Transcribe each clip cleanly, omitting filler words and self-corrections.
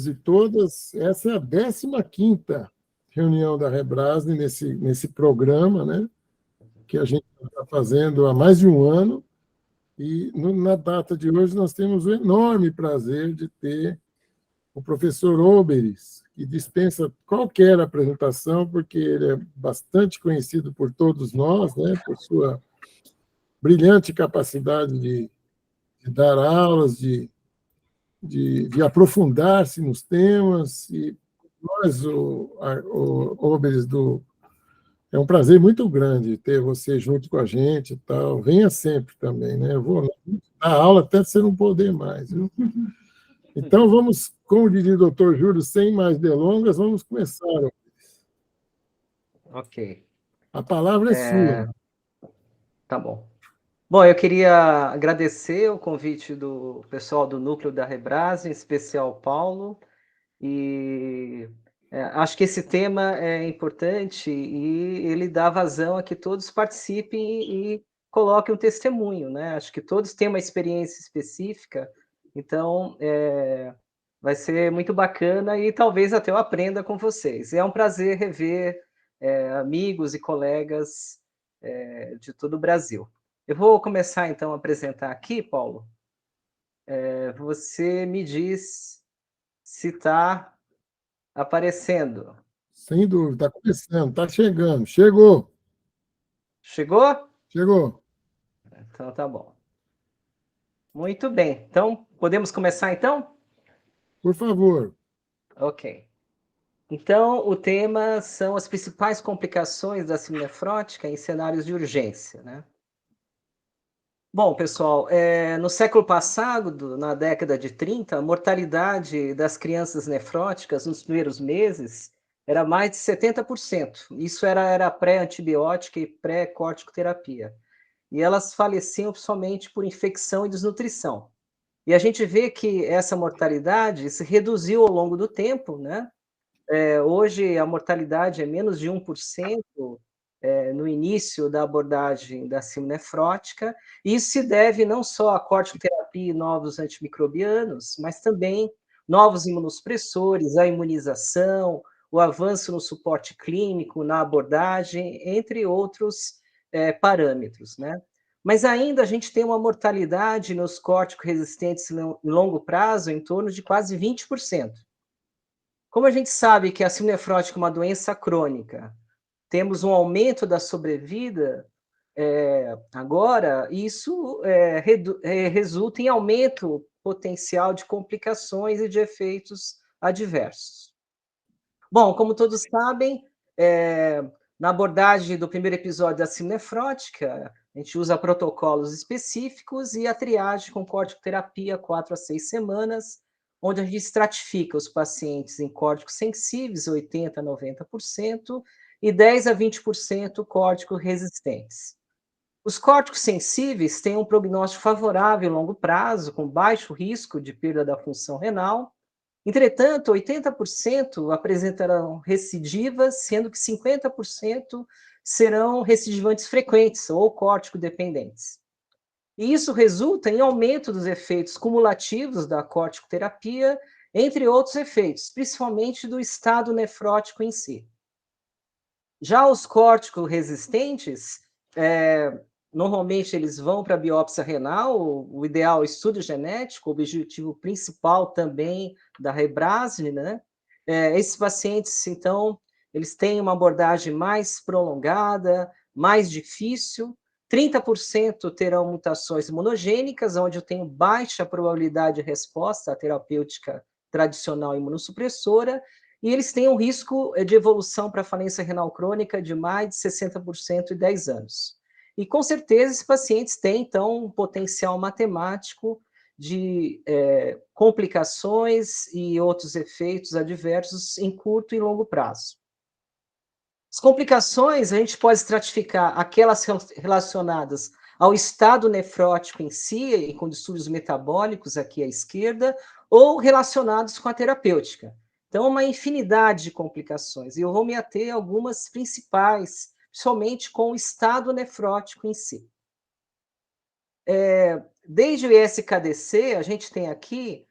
E todas, essa é a 15ª reunião da Rebrasne nesse programa, né, que a gente está fazendo há mais de um ano, e na data de hoje nós temos o enorme prazer de ter o professor Oberis, que dispensa qualquer apresentação, porque ele é bastante conhecido por todos nós, né, por sua brilhante capacidade de dar aulas, de aprofundar-se nos temas, e nós, o Oberis, é um prazer muito grande ter você junto com a gente e tal. Venha sempre também, né? Eu vou dar aula até você não poder mais. Viu? Então, vamos, como diria o doutor Júlio, sem mais delongas, vamos começar. Ok. A palavra é sua. Tá bom. Bom, eu queria agradecer o convite do pessoal do Núcleo da Rebrasne, em especial Paulo, e acho que esse tema é importante e ele dá vazão a que todos participem e coloquem um testemunho, né? Acho que todos têm uma experiência específica, então vai ser muito bacana e talvez até eu aprenda com vocês. É um prazer rever amigos e colegas de todo o Brasil. Eu vou começar, então, a apresentar aqui, Paulo. Você me diz se está aparecendo. Sem dúvida, está começando, está chegando. Chegou, Chegou? chegou. Então, tá bom. Muito bem. Então, podemos começar, então? Por favor. Ok. Então, o tema são as principais complicações da síndrome nefrótica em cenários de urgência, né? Bom, pessoal, no século passado, na década de 30, a mortalidade das crianças nefróticas nos primeiros meses era mais de 70%. Isso era pré-antibiótica e pré-corticoterapia. E elas faleciam somente por infecção e desnutrição. E a gente vê que essa mortalidade se reduziu ao longo do tempo, né? Hoje a mortalidade é menos de 1%, no início da abordagem da síndrome nefrótica. Isso se deve não só à corticoterapia e novos antimicrobianos, mas também novos imunossupressores, a imunização, o avanço no suporte clínico, na abordagem, entre outros parâmetros, né? Mas ainda a gente tem uma mortalidade nos córtico-resistentes em longo prazo em torno de quase 20%. Como a gente sabe que a síndrome nefrótica é uma doença crônica, temos um aumento da sobrevida agora, isso resulta em aumento potencial de complicações e de efeitos adversos. Bom, como todos sabem, na abordagem do primeiro episódio da síndrome nefrótica, a gente usa protocolos específicos e a triagem com corticoterapia 4 a 6 semanas, onde a gente estratifica os pacientes em córticos sensíveis, 80% a 90%, e 10% a 20% córtico resistentes. Os córticos sensíveis têm um prognóstico favorável a longo prazo, com baixo risco de perda da função renal. Entretanto, 80% apresentarão recidivas, sendo que 50% serão recidivantes frequentes ou córtico-dependentes. E isso resulta em aumento dos efeitos cumulativos da corticoterapia, entre outros efeitos, principalmente do estado nefrótico em si. Já os córtico-resistentes, normalmente eles vão para a biópsia renal, o ideal é estudo genético, o objetivo principal também da Rebrasne, né? Esses pacientes, então, eles têm uma abordagem mais prolongada, mais difícil, 30% terão mutações imunogênicas, onde eu tenho baixa probabilidade de resposta à terapêutica tradicional imunossupressora, e eles têm um risco de evolução para falência renal crônica de mais de 60% em 10 anos. E, com certeza, esses pacientes têm, então, um potencial matemático de complicações e outros efeitos adversos em curto e longo prazo. As complicações, a gente pode estratificar aquelas relacionadas ao estado nefrótico em si, e com distúrbios metabólicos aqui à esquerda, ou relacionados com a terapêutica. Então, uma infinidade de complicações. E eu vou me ater a algumas principais, somente com o estado nefrótico em si. Desde o ISKDC, a gente tem aqui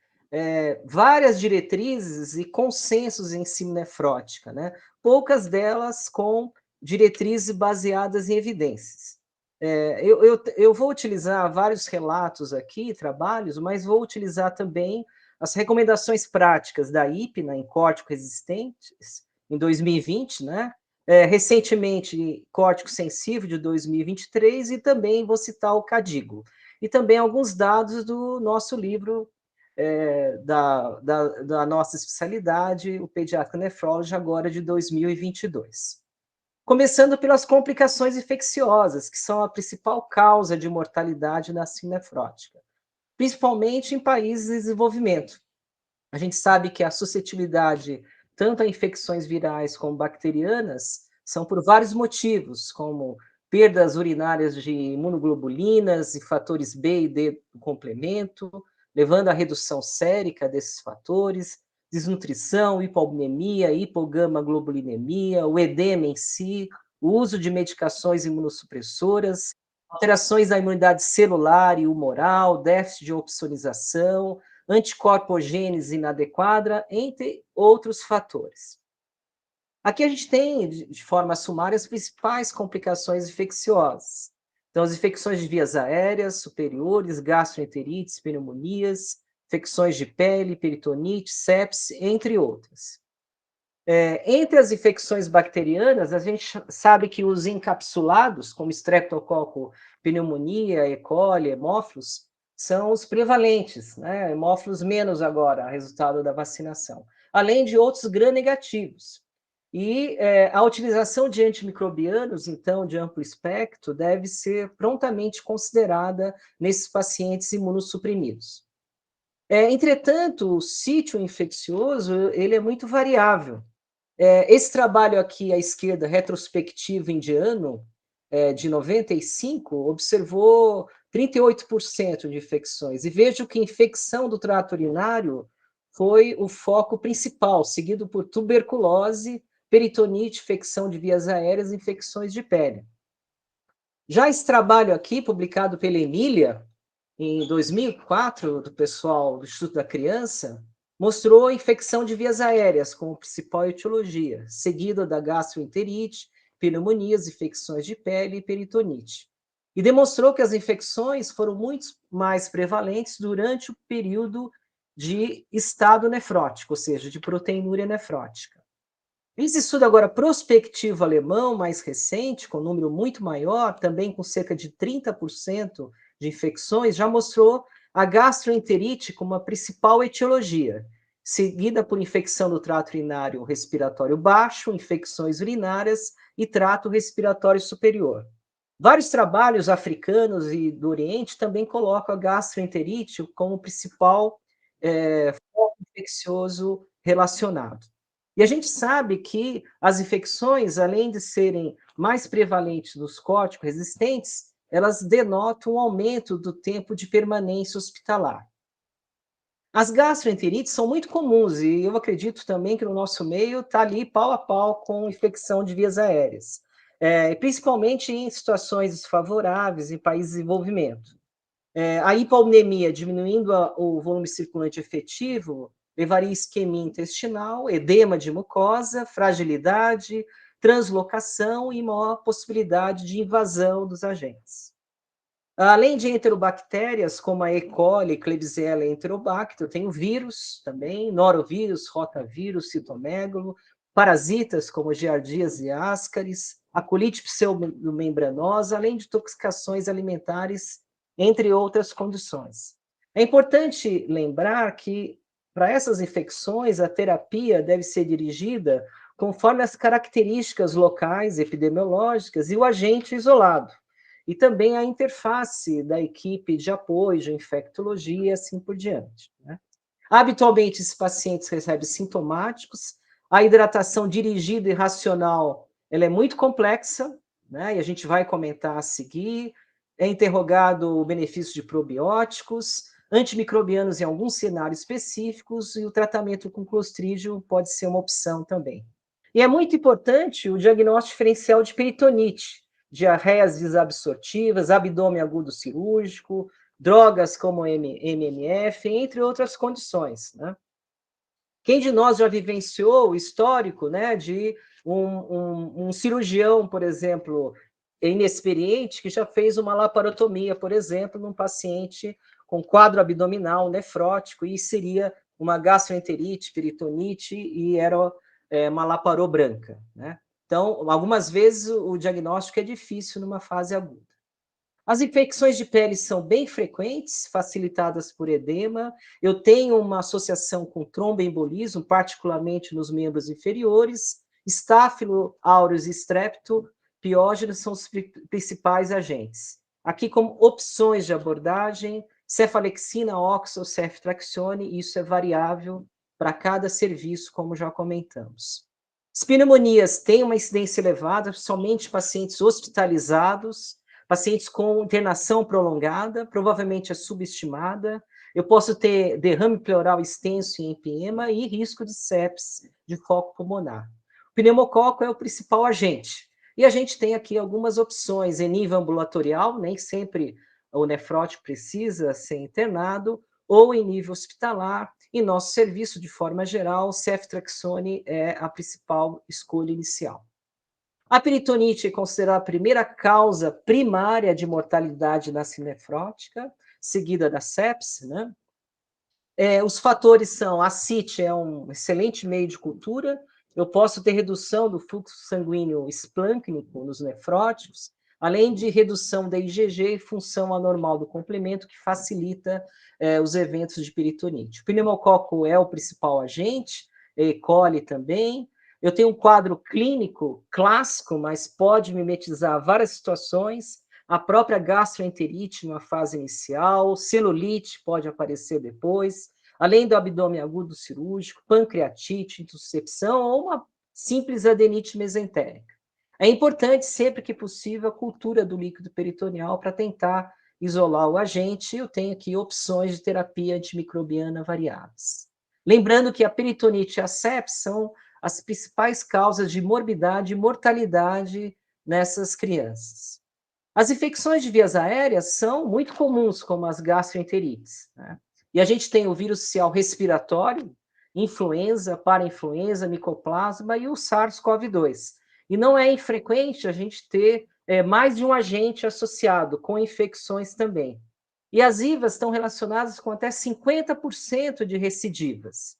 várias diretrizes e consensos em simonefrótica, né? Poucas delas com diretrizes baseadas em evidências. Eu vou utilizar vários relatos aqui, trabalhos, mas vou utilizar também as recomendações práticas da IPNA em córtico resistentes, em 2020, né? Recentemente, córtico sensível de 2023, e também vou citar o CADIGO. E também alguns dados do nosso livro da nossa especialidade, o Pediatric Nephrology, agora de 2022. Começando pelas complicações infecciosas, que são a principal causa de mortalidade na síndrome nefrótica, principalmente em países em desenvolvimento. A gente sabe que a suscetibilidade tanto a infecções virais como bacterianas são por vários motivos, como perdas urinárias de imunoglobulinas e fatores B e D do complemento, levando à redução sérica desses fatores, desnutrição, hipoamnemia, hipogama-globulinemia, o edema em si, o uso de medicações imunossupressoras, alterações da imunidade celular e humoral, déficit de opsonização, anticorpogênese inadequada, entre outros fatores. Aqui a gente tem, de forma sumária, as principais complicações infecciosas. Então, as infecções de vias aéreas superiores, gastroenterites, pneumonias, infecções de pele, peritonite, sepse, entre outras. Entre as infecções bacterianas, a gente sabe que os encapsulados, como Streptococcus pneumonia, E. coli, hemófilos, são os prevalentes, né? Hemófilos menos agora, resultado da vacinação. Além de outros gram-negativos. E a utilização de antimicrobianos, então, de amplo espectro, deve ser prontamente considerada nesses pacientes imunossuprimidos. Entretanto, o sítio infeccioso, ele é muito variável. Esse trabalho aqui à esquerda, retrospectivo indiano, de 95, observou 38% de infecções. E vejo que infecção do trato urinário foi o foco principal, seguido por tuberculose, peritonite, infecção de vias aéreas e infecções de pele. Já esse trabalho aqui, publicado pela Emília, em 2004, do pessoal do Instituto da Criança, mostrou a infecção de vias aéreas como principal etiologia, seguida da gastroenterite, pneumonias, infecções de pele e peritonite. E demonstrou que as infecções foram muito mais prevalentes durante o período de estado nefrótico, ou seja, de proteinúria nefrótica. Esse estudo agora prospectivo alemão, mais recente, com um número muito maior, também com cerca de 30% de infecções, já mostrou a gastroenterite como a principal etiologia, seguida por infecção do trato urinário respiratório baixo, infecções urinárias e trato respiratório superior. Vários trabalhos africanos e do Oriente também colocam a gastroenterite como principal foco infeccioso relacionado. E a gente sabe que as infecções, além de serem mais prevalentes nos córticos resistentes, elas denotam um aumento do tempo de permanência hospitalar. As gastroenterites são muito comuns e eu acredito também que no nosso meio está ali pau a pau com infecção de vias aéreas, principalmente em situações desfavoráveis em países de desenvolvimento. A hipoamnemia, diminuindo o volume circulante efetivo, levaria isquemia intestinal, edema de mucosa, fragilidade, translocação e maior possibilidade de invasão dos agentes. Além de enterobactérias, como a E. coli, Klebsiella enterobacter, tem o vírus também, norovírus, rotavírus, citomegalo, parasitas como giardias e ascaris, a colite pseudomembranosa, além de intoxicações alimentares, entre outras condições. É importante lembrar que, para essas infecções, a terapia deve ser dirigida conforme as características locais epidemiológicas e o agente isolado, e também a interface da equipe de apoio de infectologia e assim por diante, né? Habitualmente, esses pacientes recebem sintomáticos, a hidratação dirigida e racional ela é muito complexa, né? E a gente vai comentar a seguir. É interrogado o benefício de probióticos, antimicrobianos em alguns cenários específicos, e o tratamento com clostrídio pode ser uma opção também. E é muito importante o diagnóstico diferencial de peritonite, diarreias desabsortivas, abdômen agudo cirúrgico, drogas como MMF, entre outras condições, né? Quem de nós já vivenciou o histórico, né, de um cirurgião, por exemplo, inexperiente, que já fez uma laparotomia, por exemplo, num paciente com quadro abdominal nefrótico, e seria uma gastroenterite, peritonite, e era uma laparô branca, né? Então, algumas vezes o diagnóstico é difícil numa fase aguda. As infecções de pele são bem frequentes, facilitadas por edema. Eu tenho uma associação com tromboembolismo, particularmente nos membros inferiores. Estáfilo aureus e strepto piógenes são os principais agentes. Aqui, como opções de abordagem, cefalexina, oxo, ceftraxione, isso é variável para cada serviço, como já comentamos. As pneumonias têm uma incidência elevada, somente pacientes hospitalizados, pacientes com internação prolongada, provavelmente é subestimada. Eu posso ter derrame pleural extenso em empiema e risco de sepse de foco pulmonar. O pneumococo é o principal agente. E a gente tem aqui algumas opções em nível ambulatorial, nem sempre o nefrótico precisa ser internado, ou em nível hospitalar. Em nosso serviço, de forma geral, ceftraxone é a principal escolha inicial. A peritonite é considerada a primeira causa primária de mortalidade na nefrótica, seguida da sepse, né? Os fatores são, a CIT é um excelente meio de cultura, eu posso ter redução do fluxo sanguíneo esplâncnico nos nefróticos, além de redução da IgG e função anormal do complemento, que facilita os eventos de peritonite. O pneumococo é o principal agente, E. coli também. Eu tenho um quadro clínico clássico, mas pode mimetizar várias situações. A própria gastroenterite numa fase inicial, celulite pode aparecer depois, além do abdômen agudo cirúrgico, pancreatite, intussuscepção ou uma simples adenite mesentérica. É importante, sempre que possível, a cultura do líquido peritoneal para tentar isolar o agente. Eu tenho aqui opções de terapia antimicrobiana variáveis. Lembrando que a peritonite e a sepse são as principais causas de morbidade e mortalidade nessas crianças. As infecções de vias aéreas são muito comuns, como as gastroenterites, né? E a gente tem o vírus social respiratório, influenza, parainfluenza, micoplasma e o SARS-CoV-2. E não é infrequente a gente ter mais de um agente associado, com infecções também. E as IVAs estão relacionadas com até 50% de recidivas.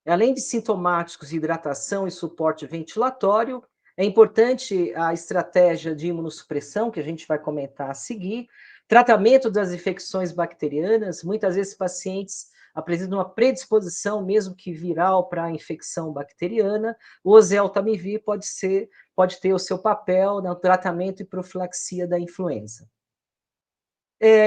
Além de sintomáticos, hidratação e suporte ventilatório, é importante a estratégia de imunossupressão, que a gente vai comentar a seguir, tratamento das infecções bacterianas. Muitas vezes pacientes apresentam uma predisposição, mesmo que viral, para a infecção bacteriana. O oseltamivir pode ter o seu papel no tratamento e profilaxia da influenza.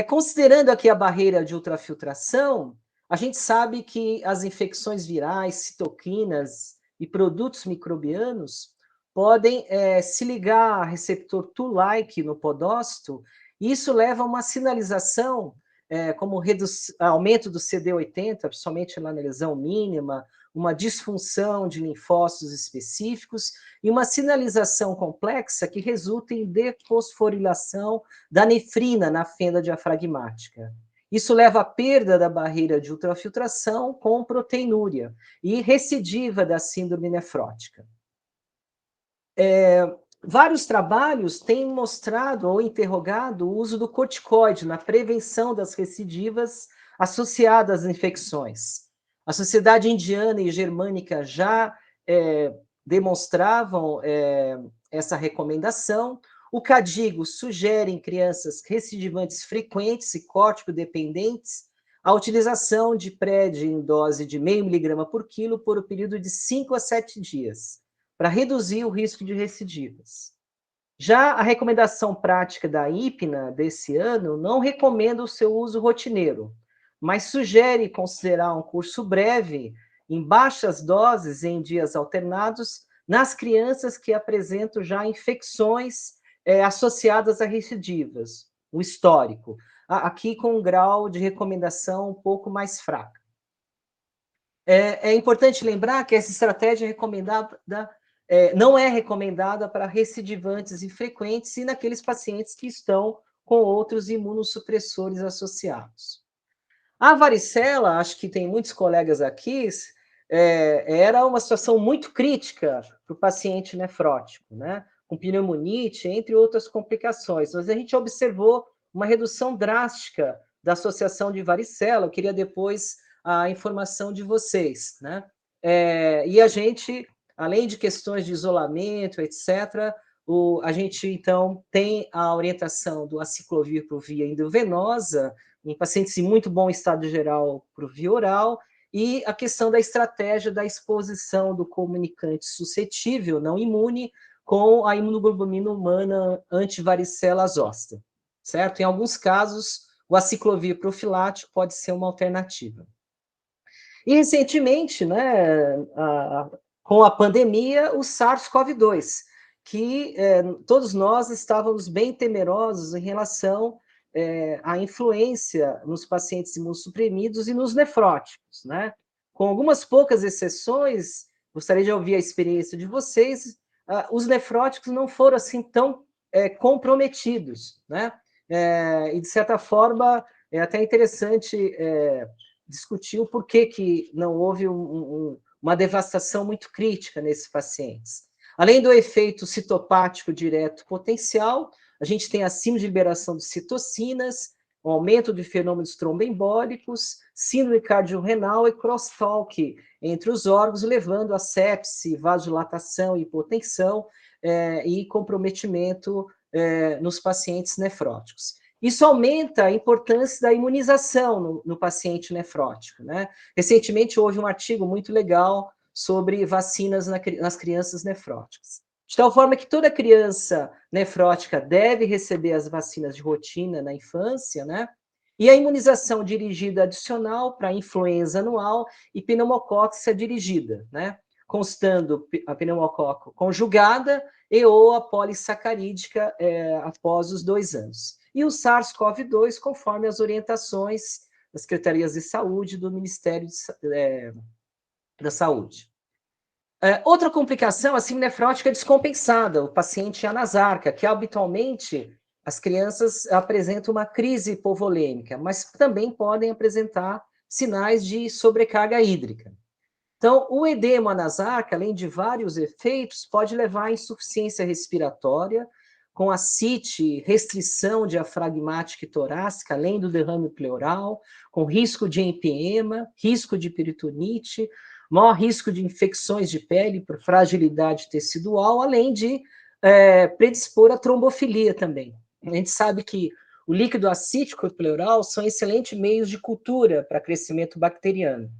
Considerando aqui a barreira de ultrafiltração, a gente sabe que as infecções virais, citoquinas e produtos microbianos podem se ligar a receptor Toll-like no podócito, e isso leva a uma sinalização, como aumento do CD80, principalmente na lesão mínima, uma disfunção de linfócitos específicos e uma sinalização complexa que resulta em defosforilação da nefrina na fenda diafragmática. Isso leva à perda da barreira de ultrafiltração com proteinúria e recidiva da síndrome nefrótica. Vários trabalhos têm mostrado ou interrogado o uso do corticoide na prevenção das recidivas associadas às infecções. A Sociedade Indiana e Germânica já demonstravam essa recomendação. O CADIGO sugere em crianças recidivantes frequentes e córtico-dependentes a utilização de PRED em dose de 0,5 mg por quilo por um período de 5 a 7 dias, para reduzir o risco de recidivas. Já a recomendação prática da IPNA desse ano não recomenda o seu uso rotineiro, mas sugere considerar um curso breve, em baixas doses, em dias alternados, nas crianças que apresentam já infecções associadas a recidivas, o histórico, aqui com um grau de recomendação um pouco mais fraco. É importante lembrar que essa estratégia recomendada não é recomendada para recidivantes infrequentes e naqueles pacientes que estão com outros imunossupressores associados. A varicela, acho que tem muitos colegas aqui, era uma situação muito crítica para o paciente nefrótico, né? Com pneumonite, entre outras complicações. Mas a gente observou uma redução drástica da associação de varicela. Eu queria depois a informação de vocês, né? E a gente, além de questões de isolamento, etc., a gente, então, tem a orientação do aciclovir por via endovenosa, em pacientes em muito bom estado geral por via oral, e a questão da estratégia da exposição do comunicante suscetível, não imune, com a imunoglobulina humana antivaricela zoster, certo? Em alguns casos, o aciclovir profilático pode ser uma alternativa. E, recentemente, né, com a pandemia, o SARS-CoV-2, que todos nós estávamos bem temerosos em relação à influência nos pacientes imunossuprimidos e nos nefróticos, né? Com algumas poucas exceções, gostaria de ouvir a experiência de vocês, os nefróticos não foram assim tão comprometidos, né? E, de certa forma, é até interessante discutir o porquê que não houve uma devastação muito crítica nesses pacientes. Além do efeito citopático direto potencial, a gente tem a síndrome de liberação de citocinas, o aumento de fenômenos tromboembólicos, síndrome cardiorrenal e crosstalk entre os órgãos, levando a sepse, vasodilatação, hipotensão e comprometimento nos pacientes nefróticos. Isso aumenta a importância da imunização no paciente nefrótico, né? Recentemente houve um artigo muito legal sobre vacinas nas crianças nefróticas. De tal forma que toda criança nefrótica deve receber as vacinas de rotina na infância, né? E a imunização dirigida adicional para influenza anual e pneumocócica dirigida, né? Constando a pneumococo conjugada e ou a polissacarídica após os 2 anos. E o SARS-CoV-2, conforme as orientações das Secretarias de Saúde do Ministério da Saúde. Outra complicação, a síndrome nefrótica descompensada, o paciente anasarca, que habitualmente as crianças apresentam uma crise hipovolêmica, mas também podem apresentar sinais de sobrecarga hídrica. Então, o edema anasarca, além de vários efeitos, pode levar à insuficiência respiratória, com ascite, restrição diafragmática e torácica, além do derrame pleural, com risco de empiema, risco de peritonite, maior risco de infecções de pele por fragilidade tecidual, além de predispor à trombofilia também. A gente sabe que o líquido acítico e pleural são excelentes meios de cultura para crescimento bacteriano.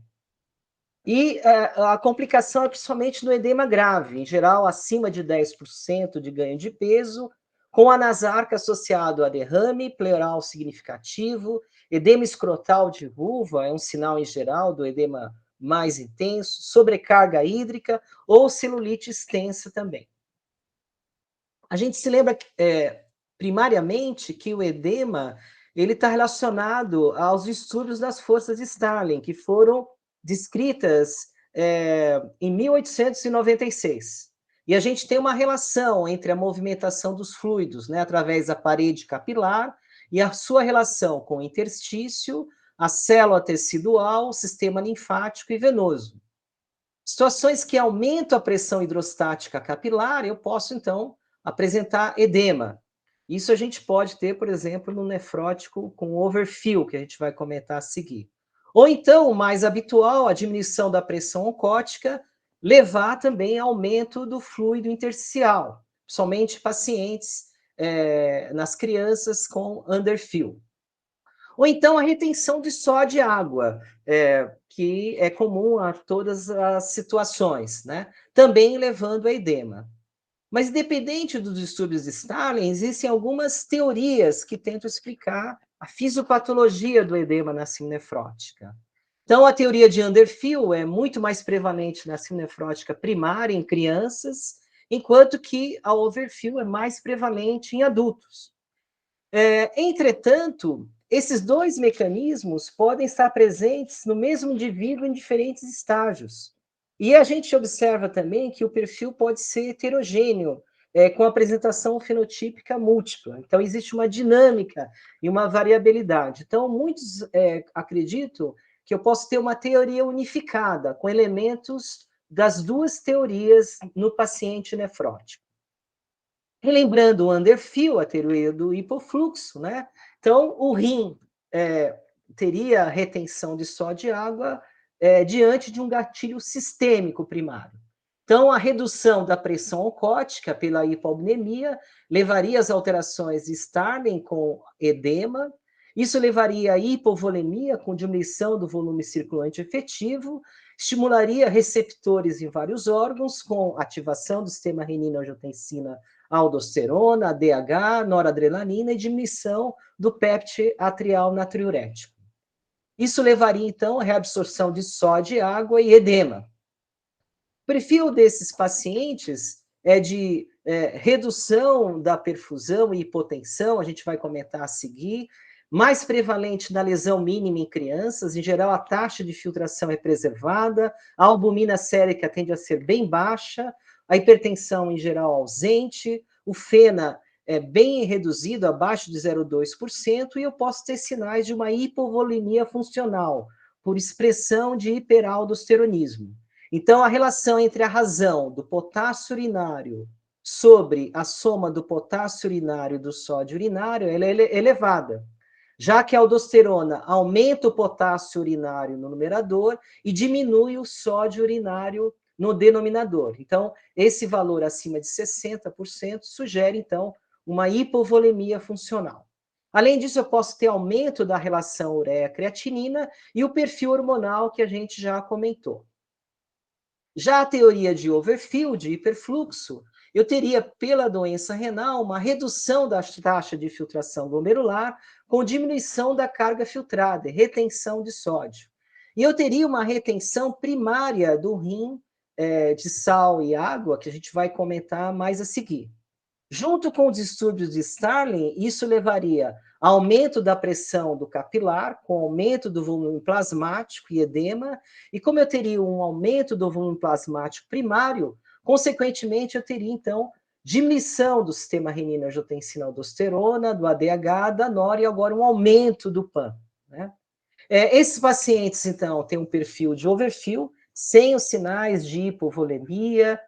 E a complicação é principalmente no edema grave, em geral acima de 10% de ganho de peso, com anasarca associado a derrame pleural significativo, edema escrotal de vulva é um sinal em geral do edema mais intenso, sobrecarga hídrica ou celulite extensa também. A gente se lembra primariamente que o edema ele está relacionado aos distúrbios das forças de Starling, que foram descritas em 1896. E a gente tem uma relação entre a movimentação dos fluidos, né, através da parede capilar, e a sua relação com o interstício, a célula tecidual, o sistema linfático e venoso. Situações que aumentam a pressão hidrostática capilar, eu posso, então, apresentar edema. Isso a gente pode ter, por exemplo, no nefrótico com overfill, que a gente vai comentar a seguir. Ou então, o mais habitual, a diminuição da pressão oncótica, levar também a aumento do fluido intersticial, somente pacientes nas crianças com underfill. Ou então a retenção de sódio e água, que é comum a todas as situações, né? Também levando a edema. Mas, independente dos distúrbios de Starling, existem algumas teorias que tentam explicar a fisiopatologia do edema na síndrome nefrótica. Então, a teoria de underfill é muito mais prevalente na síndrome nefrótica primária em crianças, enquanto que a overfill é mais prevalente em adultos. Entretanto, esses dois mecanismos podem estar presentes no mesmo indivíduo em diferentes estágios. E a gente observa também que o perfil pode ser heterogêneo com apresentação fenotípica múltipla. Então, existe uma dinâmica e uma variabilidade. Então, muitos acreditam que eu posso ter uma teoria unificada, com elementos das duas teorias no paciente nefrótico. Relembrando o Underfield, a teoria do hipofluxo, né? Então, o rim teria retenção de sódio e água diante de um gatilho sistêmico primário. Então, a redução da pressão oncótica pela hipoamnemia levaria às alterações de Starling com edema. Isso levaria à hipovolemia com diminuição do volume circulante efetivo, estimularia receptores em vários órgãos com ativação do sistema renina-angiotensina, aldosterona, ADH, noradrenalina e diminuição do péptide atrial natriurético. Isso levaria, então, à reabsorção de sódio, água e edema. O perfil desses pacientes é de redução da perfusão e hipotensão, a gente vai comentar a seguir, mais prevalente na lesão mínima em crianças, em geral a taxa de filtração é preservada, a albumina sérica tende a ser bem baixa, a hipertensão em geral ausente, o FeNA é bem reduzido, abaixo de 0,2%, e eu posso ter sinais de uma hipovolemia funcional, por expressão de hiperaldosteronismo. Então, a relação entre a razão do potássio urinário sobre a soma do potássio urinário e do sódio urinário, ela é elevada, já que a aldosterona aumenta o potássio urinário no numerador e diminui o sódio urinário no denominador. Então, esse valor acima de 60% sugere, então, uma hipovolemia funcional. Além disso, eu posso ter aumento da relação ureia-creatinina e o perfil hormonal que a gente já comentou. Já a teoria de Overfield, de hiperfluxo, eu teria, pela doença renal, uma redução da taxa de filtração glomerular com diminuição da carga filtrada, retenção de sódio. E eu teria uma retenção primária do rim de sal e água, que a gente vai comentar mais a seguir. Junto com os distúrbios de Starling, isso levaria a aumento da pressão do capilar, com aumento do volume plasmático e edema, e como eu teria um aumento do volume plasmático primário, consequentemente eu teria, então, diminuição do sistema renina-angiotensina-aldosterona, do ADH, da NOR, e agora um aumento do PAN, né? Esses pacientes, então, têm um perfil de Overfield, sem os sinais de hipovolemia,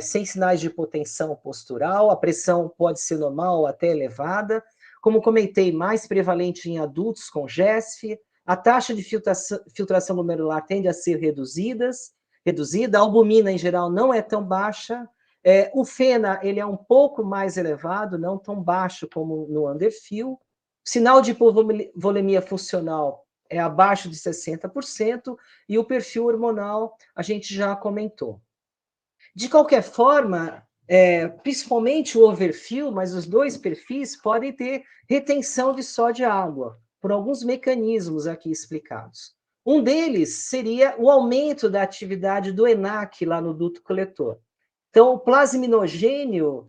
sem sinais de hipotensão postural, a pressão pode ser normal ou até elevada. Como comentei, mais prevalente em adultos com GESF, a taxa de filtração glomerular tende a ser reduzida, a albumina em geral não é tão baixa, o FeNA ele é um pouco mais elevado, não tão baixo como no Underfield, o sinal de hipovolemia funcional é abaixo de 60%, e o perfil hormonal a gente já comentou. De qualquer forma, principalmente o Overfield, mas os dois perfis podem ter retenção de sódio e água, por alguns mecanismos aqui explicados. Um deles seria o aumento da atividade do ENaC lá no duto coletor. Então, o plasminogênio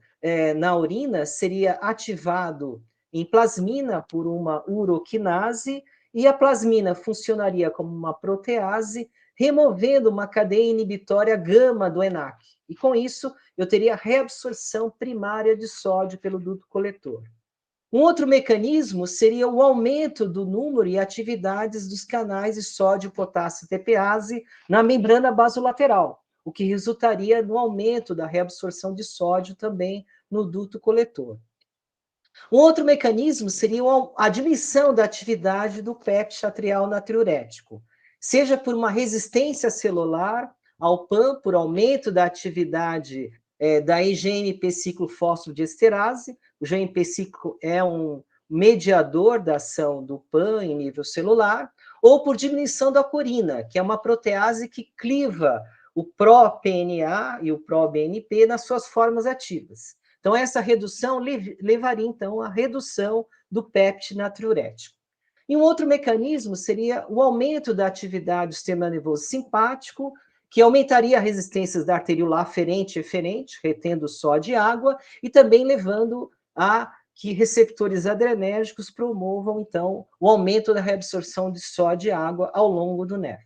na urina seria ativado em plasmina por uma uroquinase, e a plasmina funcionaria como uma protease, removendo uma cadeia inibitória gama do ENaC. E com isso, eu teria reabsorção primária de sódio pelo duto coletor. Um outro mecanismo seria o aumento do número e atividades dos canais de sódio, potássio e TPase na membrana basolateral, o que resultaria no aumento da reabsorção de sódio também no duto coletor. Um outro mecanismo seria a diminuição da atividade do péptide atrial natriurético, seja por uma resistência celular ao PAN, por aumento da atividade da IgM-P ciclofosfodiesterase. O GMP ciclo é um mediador da ação do PAN em nível celular, ou por diminuição da corina, que é uma protease que cliva o pró-PNA e o pró-BNP nas suas formas ativas. Então, essa redução levaria, então, à redução do péptide natriurético. E um outro mecanismo seria o aumento da atividade do sistema nervoso simpático, que aumentaria a resistência da arteriolar aferente e eferente, retendo sódio e água, e também levando a que receptores adrenérgicos promovam, então, o aumento da reabsorção de sódio e água ao longo do nervo.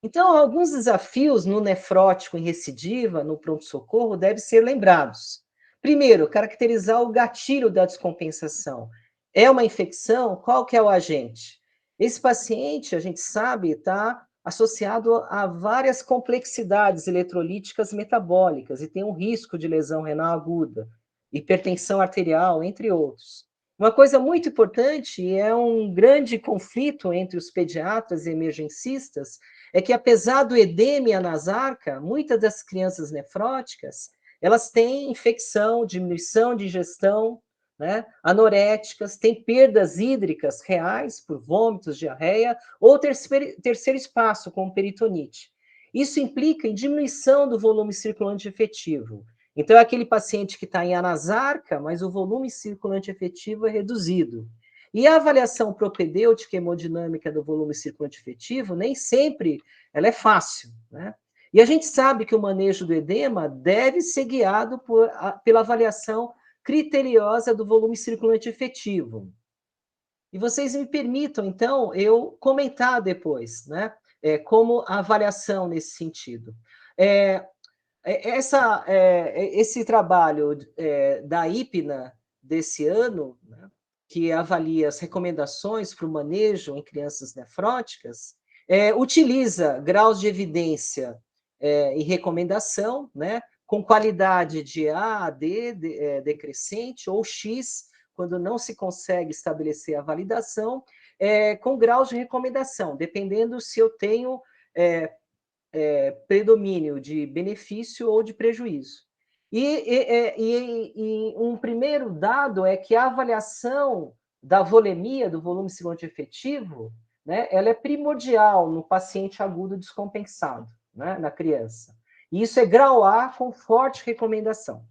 Então, alguns desafios no nefrótico em recidiva, no pronto-socorro, devem ser lembrados. Primeiro, caracterizar o gatilho da descompensação. É uma infecção? Qual que é o agente? Esse paciente, a gente sabe, está associado a várias complexidades eletrolíticas metabólicas e tem um risco de lesão renal aguda, hipertensão arterial, entre outros. Uma coisa muito importante, e é um grande conflito entre os pediatras e emergencistas, é que apesar do edema e a nasarca, muitas das crianças nefróticas, elas têm infecção, diminuição de ingestão, né, anoréticas, têm perdas hídricas reais por vômitos, diarreia, ou terceiro espaço, como peritonite. Isso implica em diminuição do volume circulante efetivo. Então, é aquele paciente que está em anasarca, mas o volume circulante efetivo é reduzido. E a avaliação propedêutica e hemodinâmica do volume circulante efetivo nem sempre ela é fácil, né? E a gente sabe que o manejo do edema deve ser guiado pela avaliação criteriosa do volume circulante efetivo. E vocês me permitam, então, eu comentar depois, né? Como a avaliação nesse sentido. Esse trabalho da IPNA desse ano, né, que avalia as recomendações para o manejo em crianças nefróticas, utiliza graus de evidência e recomendação, né, com qualidade de A, D, decrescente, ou X, quando não se consegue estabelecer a validação, com graus de recomendação, dependendo se eu tenho predomínio de benefício ou de prejuízo. E um primeiro dado é que a avaliação da volemia, do volume circulante efetivo, né, ela é primordial no paciente agudo descompensado, né, na criança. E isso é grau A com forte recomendação.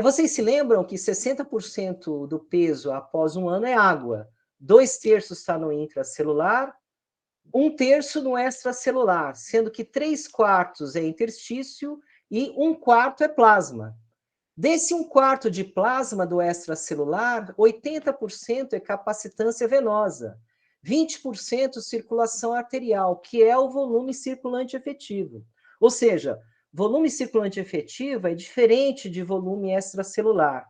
Vocês se lembram que 60% do peso após um ano é água, 2/3 está no intracelular, 1/3 no extracelular, sendo que 3/4 é interstício e 1/4 é plasma. Desse 1/4 de plasma do extracelular, 80% é capacitância venosa, 20% circulação arterial, que é o volume circulante efetivo. Ou seja, volume circulante efetivo é diferente de volume extracelular.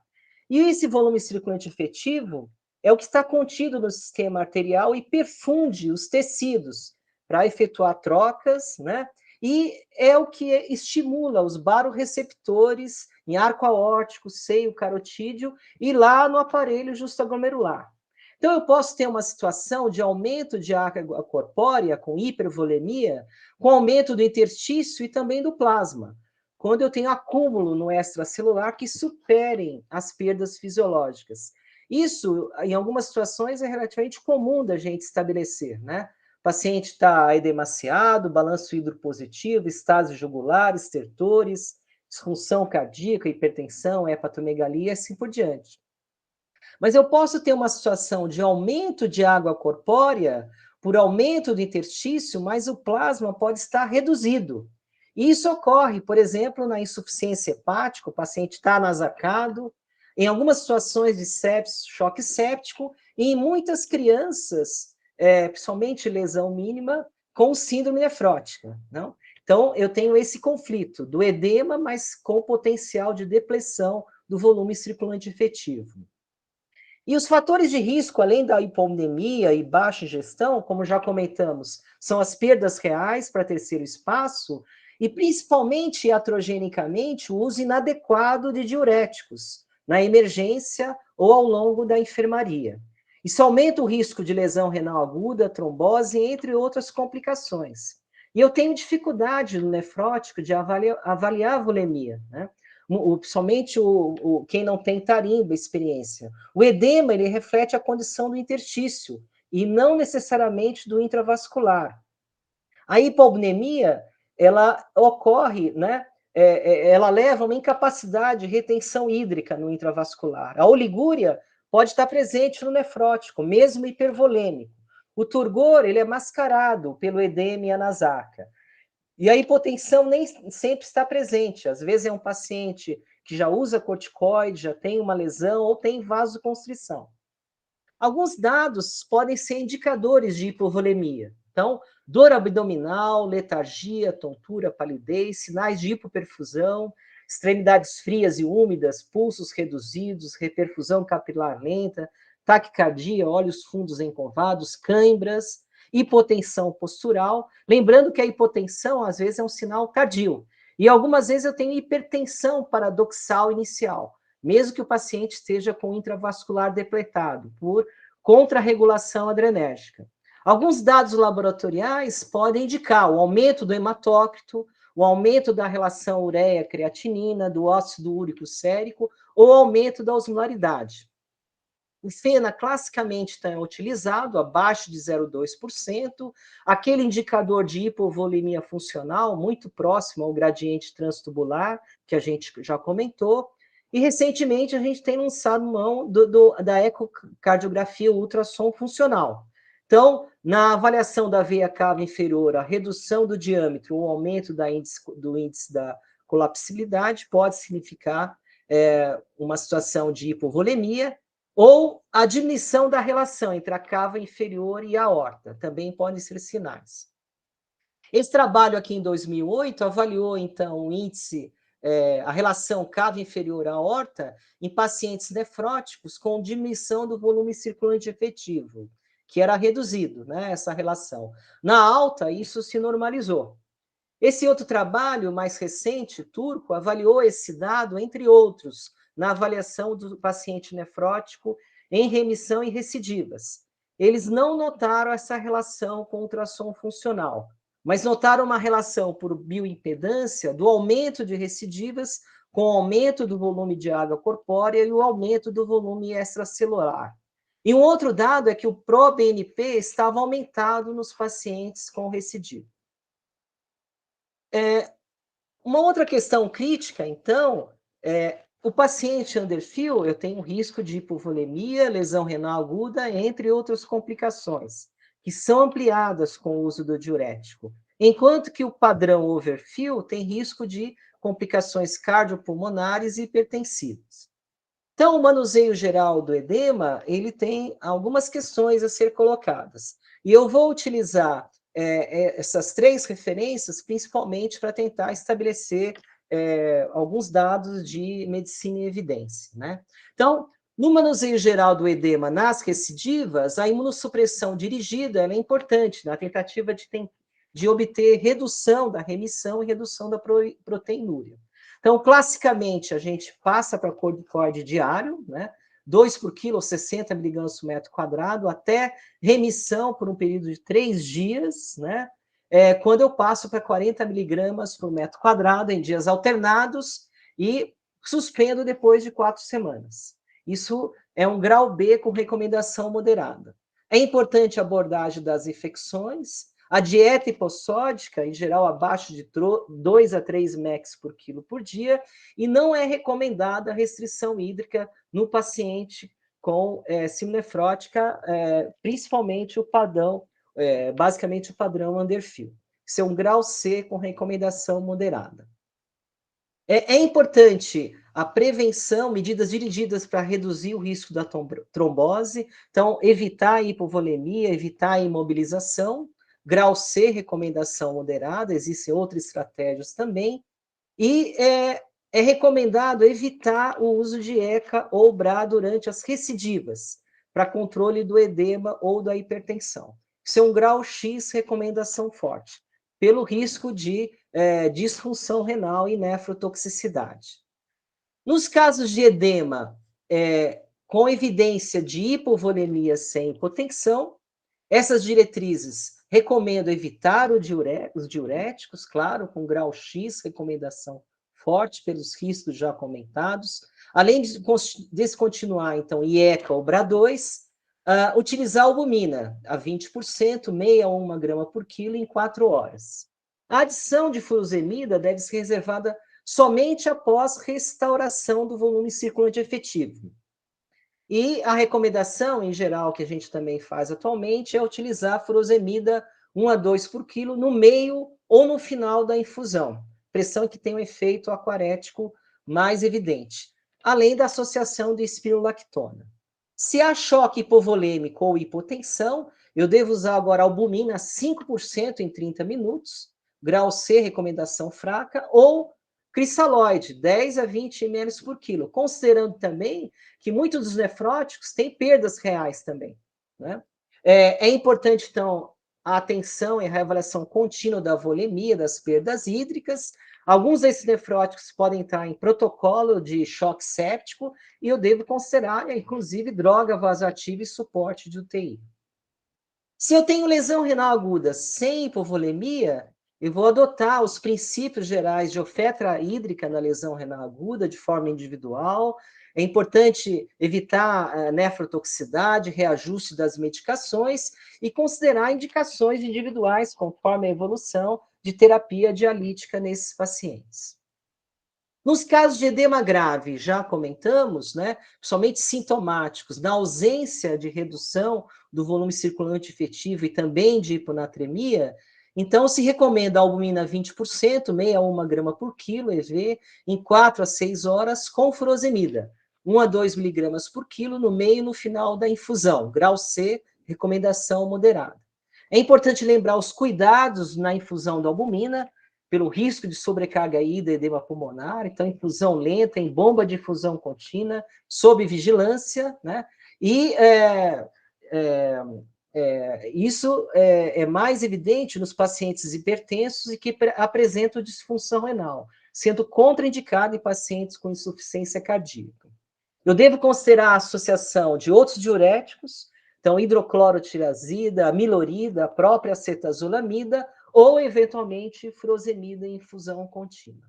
E esse volume circulante efetivo é o que está contido no sistema arterial e perfunde os tecidos para efetuar trocas, né? E é o que estimula os baroreceptores em arco aórtico, seio carotídeo e lá no aparelho justaglomerular. Então, eu posso ter uma situação de aumento de água corpórea com hipervolemia, com aumento do interstício e também do plasma, quando eu tenho acúmulo no extracelular que superem as perdas fisiológicas. Isso, em algumas situações, é relativamente comum da gente estabelecer, né? O paciente está edemaciado, balanço hidropositivo, estase jugular, estertores, disfunção cardíaca, hipertensão, hepatomegalia e assim por diante. Mas eu posso ter uma situação de aumento de água corpórea por aumento do interstício, mas o plasma pode estar reduzido. E isso ocorre, por exemplo, na insuficiência hepática, o paciente está nasacado, em algumas situações de sepsis, choque séptico, e em muitas crianças, principalmente lesão mínima, com síndrome nefrótica. Não? Então, eu tenho esse conflito do edema, mas com potencial de depressão do volume circulante efetivo. E os fatores de risco, além da hiponemia e baixa ingestão, como já comentamos, são as perdas reais para terceiro espaço e, principalmente iatrogenicamente, o uso inadequado de diuréticos na emergência ou ao longo da enfermaria. Isso aumenta o risco de lesão renal aguda, trombose, entre outras complicações. E eu tenho dificuldade no nefrótico de avaliar a volemia, né? Somente quem não tem tarimba, experiência. O edema, ele reflete a condição do interstício e não necessariamente do intravascular. A hipognemia, ela ocorre, né? Ela leva a uma incapacidade de retenção hídrica no intravascular. A oligúria pode estar presente no nefrótico, mesmo hipervolêmico. O turgor, ele é mascarado pelo edema e a nasarca. E a hipotensão nem sempre está presente. Às vezes é um paciente que já usa corticoide, já tem uma lesão ou tem vasoconstrição. Alguns dados podem ser indicadores de hipovolemia. Então, dor abdominal, letargia, tontura, palidez, sinais de hipoperfusão, extremidades frias e úmidas, pulsos reduzidos, reperfusão capilar lenta, taquicardia, olhos fundos encovados, cãibras, hipotensão postural. Lembrando que a hipotensão, às vezes, é um sinal tardio. E algumas vezes eu tenho hipertensão paradoxal inicial, mesmo que o paciente esteja com intravascular depletado, por contrarregulação adrenérgica. Alguns dados laboratoriais podem indicar o aumento do hematócrito, o aumento da relação ureia-creatinina, do ácido úrico sérico, ou aumento da osmolaridade. O FeNA classicamente está utilizado abaixo de 0,2%, aquele indicador de hipovolemia funcional muito próximo ao gradiente transtubular, que a gente já comentou, e recentemente a gente tem lançado mão da ecocardiografia ultrassom funcional. Então, na avaliação da veia cava inferior, a redução do diâmetro ou aumento do índice da colapsibilidade pode significar uma situação de hipovolemia, ou a diminuição da relação entre a cava inferior e a aorta, também podem ser sinais. Esse trabalho aqui em 2008 avaliou, então, o índice, a relação cava inferior à aorta em pacientes nefróticos com diminuição do volume circulante efetivo, que era reduzido, né, essa relação. Na alta, isso se normalizou. Esse outro trabalho, mais recente, turco, avaliou esse dado, entre outros, na avaliação do paciente nefrótico em remissão e recidivas. Eles não notaram essa relação com ultrassom funcional, mas notaram uma relação por bioimpedância do aumento de recidivas com o aumento do volume de água corpórea e o aumento do volume extracelular. E um outro dado é que o ProBNP estava aumentado nos pacientes com recidiva. Uma outra questão crítica, então, o paciente underfill, eu tenho um risco de hipovolemia, lesão renal aguda, entre outras complicações, que são ampliadas com o uso do diurético, enquanto que o padrão overfill tem risco de complicações cardiopulmonares e hipertensivas. Então, o manuseio geral do edema, ele tem algumas questões a ser colocadas. E eu vou utilizar essas 3 referências, principalmente para tentar estabelecer alguns dados de medicina e evidência, né? Então, no manuseio geral do edema nas recidivas, a imunossupressão dirigida é importante na tentativa de obter redução da remissão e redução da proteinúria. Então, classicamente, a gente passa para corticoide diário, né? 2 por quilo, 60 miligramas por metro quadrado, até remissão por um período de 3 dias, né? Quando eu passo para 40 miligramas por metro quadrado em dias alternados e suspendo depois de 4 semanas. Isso é um grau B com recomendação moderada. É importante a abordagem das infecções, a dieta hipossódica, em geral, abaixo de 2 a 3 mEq por quilo por dia, e não é recomendada a restrição hídrica no paciente com síndrome nefrótica, principalmente o padrão, basicamente o padrão underfill. Isso é um grau C com recomendação moderada. É importante a prevenção, medidas dirigidas para reduzir o risco da trombose, então evitar a hipovolemia, evitar a imobilização. Grau C, recomendação moderada, existem outras estratégias também, e é recomendado evitar o uso de ECA ou BRA durante as recidivas, para controle do edema ou da hipertensão. Isso é um grau X, recomendação forte, pelo risco de disfunção renal e nefrotoxicidade. Nos casos de edema, com evidência de hipovolemia sem hipotensão, essas diretrizes recomendam evitar os diuréticos, claro, com grau X, recomendação forte pelos riscos já comentados, além de descontinuar, então, IECA ou BRA2, utilizar albumina a 20%, 6,1 grama por quilo em 4 horas. A adição de furosemida deve ser reservada somente após restauração do volume circulante efetivo. E a recomendação, em geral, que a gente também faz atualmente, é utilizar furosemida 1 a 2 por quilo no meio ou no final da infusão, pressão que tem um efeito aquarético mais evidente, além da associação de espirulactona. Se há choque hipovolêmico ou hipotensão, Eu devo usar agora albumina 5% em 30 minutos, grau C, recomendação fraca, ou cristalóide, 10 a 20 ml por quilo, considerando também que muitos dos nefróticos têm perdas reais também, né? É importante, então, a atenção e a reavaliação contínua da volemia, das perdas hídricas. Alguns desses nefróticos podem estar em protocolo de choque séptico e eu devo considerar, inclusive, droga vasoativa e suporte de UTI. Se eu tenho lesão renal aguda sem hipovolemia, eu vou adotar os princípios gerais de oferta hídrica na lesão renal aguda de forma individual. É importante evitar nefrotoxicidade, reajuste das medicações e considerar indicações individuais conforme a evolução de terapia dialítica nesses pacientes. Nos casos de edema grave, já comentamos, né, somente sintomáticos, na ausência de redução do volume circulante efetivo e também de hiponatremia, então se recomenda a albumina 20%, 61 grama por quilo, EV, em 4 a 6 horas, com furosemida, 1 a 2 miligramas por quilo no meio e no final da infusão, grau C, recomendação moderada. É importante lembrar os cuidados na infusão da albumina, pelo risco de sobrecarga e edema pulmonar, então infusão lenta, em bomba de infusão contínua, sob vigilância, né? E isso é mais evidente nos pacientes hipertensos e que apresentam disfunção renal, sendo contraindicado em pacientes com insuficiência cardíaca. Eu devo considerar a associação de outros diuréticos, então hidroclorotirazida, amilorida, a própria acetazolamida, ou, eventualmente, furosemida em infusão contínua.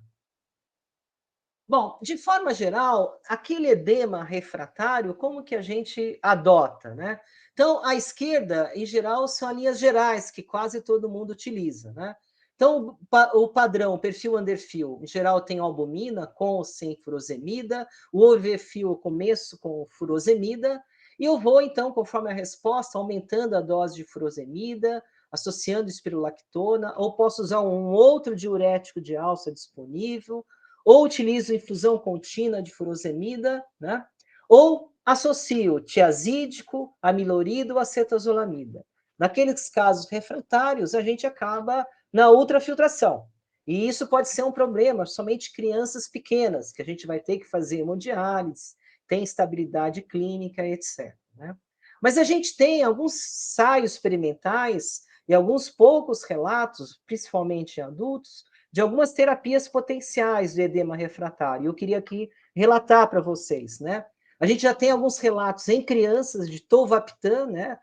Bom, de forma geral, aquele edema refratário, como que a gente adota, né? Então, à esquerda, em geral, são as linhas gerais, que quase todo mundo utiliza, né? Então, o padrão, o perfil Underfill, em geral, tem albumina com ou sem furosemida, o overfill, começo com furosemida, e eu vou, então, conforme a resposta, aumentando a dose de furosemida, associando espirulactona, ou posso usar um outro diurético de alça disponível, ou utilizo infusão contínua de furosemida, né? Ou associo tiazídico, amilorido ou acetazolamida. Naqueles casos refratários, a gente acaba na ultrafiltração. E isso pode ser um problema, somente crianças pequenas, que a gente vai ter que fazer hemodiálise, tem estabilidade clínica, etc. Né? Mas a gente tem alguns ensaios experimentais e alguns poucos relatos, principalmente em adultos, de algumas terapias potenciais do edema refratário. Eu queria aqui relatar para vocês, né? A gente já tem alguns relatos em crianças de tolvaptan, né?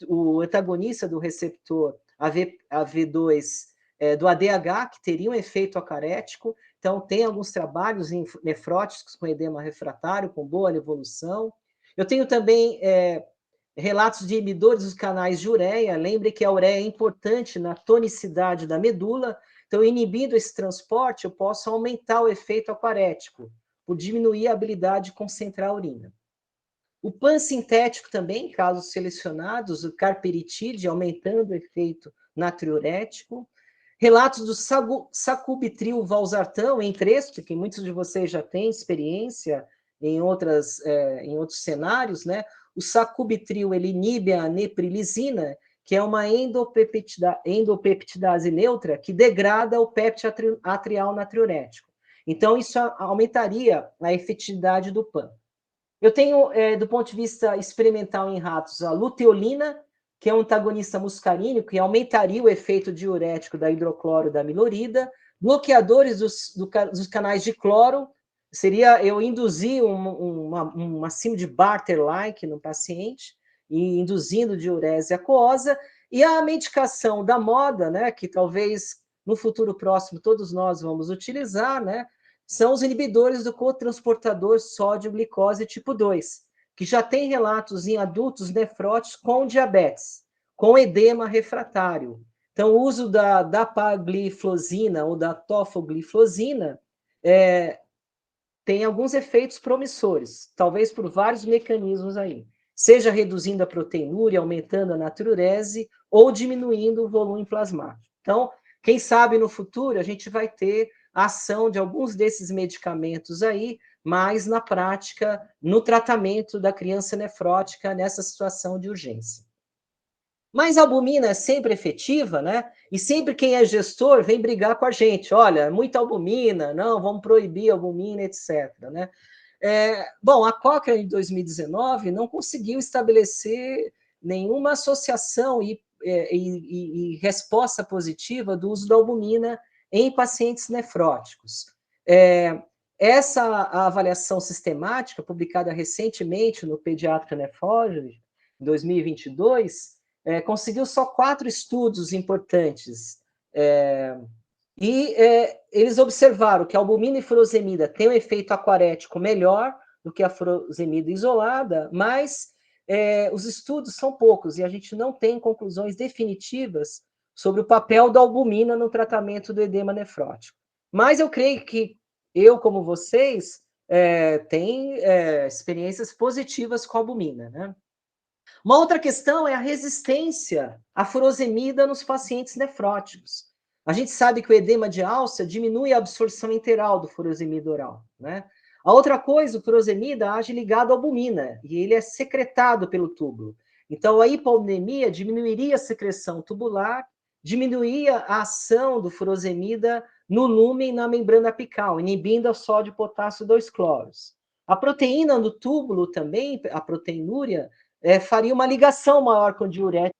O antagonista do receptor AV2 do ADH, que teria um efeito acarético. Então, tem alguns trabalhos nefróticos com edema refratário, com boa evolução. Eu tenho também relatos de inibidores dos canais de ureia. Lembre que a ureia é importante na tonicidade da medula. Então, inibindo esse transporte, eu posso aumentar o efeito aquarético, por diminuir a habilidade de concentrar a urina. O pansintético também, casos selecionados, o carperitide, aumentando o efeito natriurético. Relatos do sacubitril valsartão em Entresto, que muitos de vocês já têm experiência em outros cenários, né? O sacubitril, ele inibe a neprilisina, que é uma endopeptidase neutra que degrada o péptide atrial natriurético. Então, isso aumentaria a efetividade do PAN. Eu tenho, do ponto de vista experimental em ratos, a luteolina, que é um antagonista muscarínico, que aumentaria o efeito diurético da hidrocloro da amilorida. Bloqueadores dos canais de cloro, seria eu induzir uma síndrome de Bartter-like no paciente, e induzindo diurese aquosa, e a medicação da moda, né, que talvez no futuro próximo todos nós vamos utilizar, né, são os inibidores do cotransportador sódio-glicose tipo 2, que já tem relatos em adultos nefróticos com diabetes, com edema refratário. Então, o uso da dapagliflozina ou da tofagliflozina tem alguns efeitos promissores, talvez por vários mecanismos aí, seja reduzindo a proteinúria, aumentando a natriurese ou diminuindo o volume plasmático. Então, quem sabe no futuro a gente vai ter a ação de alguns desses medicamentos aí, mas na prática, no tratamento da criança nefrótica nessa situação de urgência. Mas a albumina é sempre efetiva, né? E sempre quem é gestor vem brigar com a gente. Olha, muita albumina, não, vamos proibir a albumina, etc. Né? Bom, a Cochrane, em 2019, não conseguiu estabelecer nenhuma associação e resposta positiva do uso da albumina em pacientes nefróticos. Essa avaliação sistemática, publicada recentemente no Pediatric Nephrology, em 2022, conseguiu só 4 estudos importantes. Eles observaram que a albumina e furosemida têm um efeito aquarético melhor do que a furosemida isolada, mas os estudos são poucos e a gente não tem conclusões definitivas sobre o papel da albumina no tratamento do edema nefrótico. Mas eu creio que eu, como vocês, tem experiências positivas com a albumina, né? Uma outra questão é a resistência à furosemida nos pacientes nefróticos. A gente sabe que o edema de alça diminui a absorção interal do furosemida oral, né? A outra coisa, o furosemida age ligado à albumina, e ele é secretado pelo túbulo. Então, a hipoamnemia diminuiria a secreção tubular, diminuiria a ação do furosemida no lúmen na membrana apical, inibindo a sódio potássio 2-cloros. A proteína no túbulo também, a proteinúria, faria uma ligação maior com o diurético.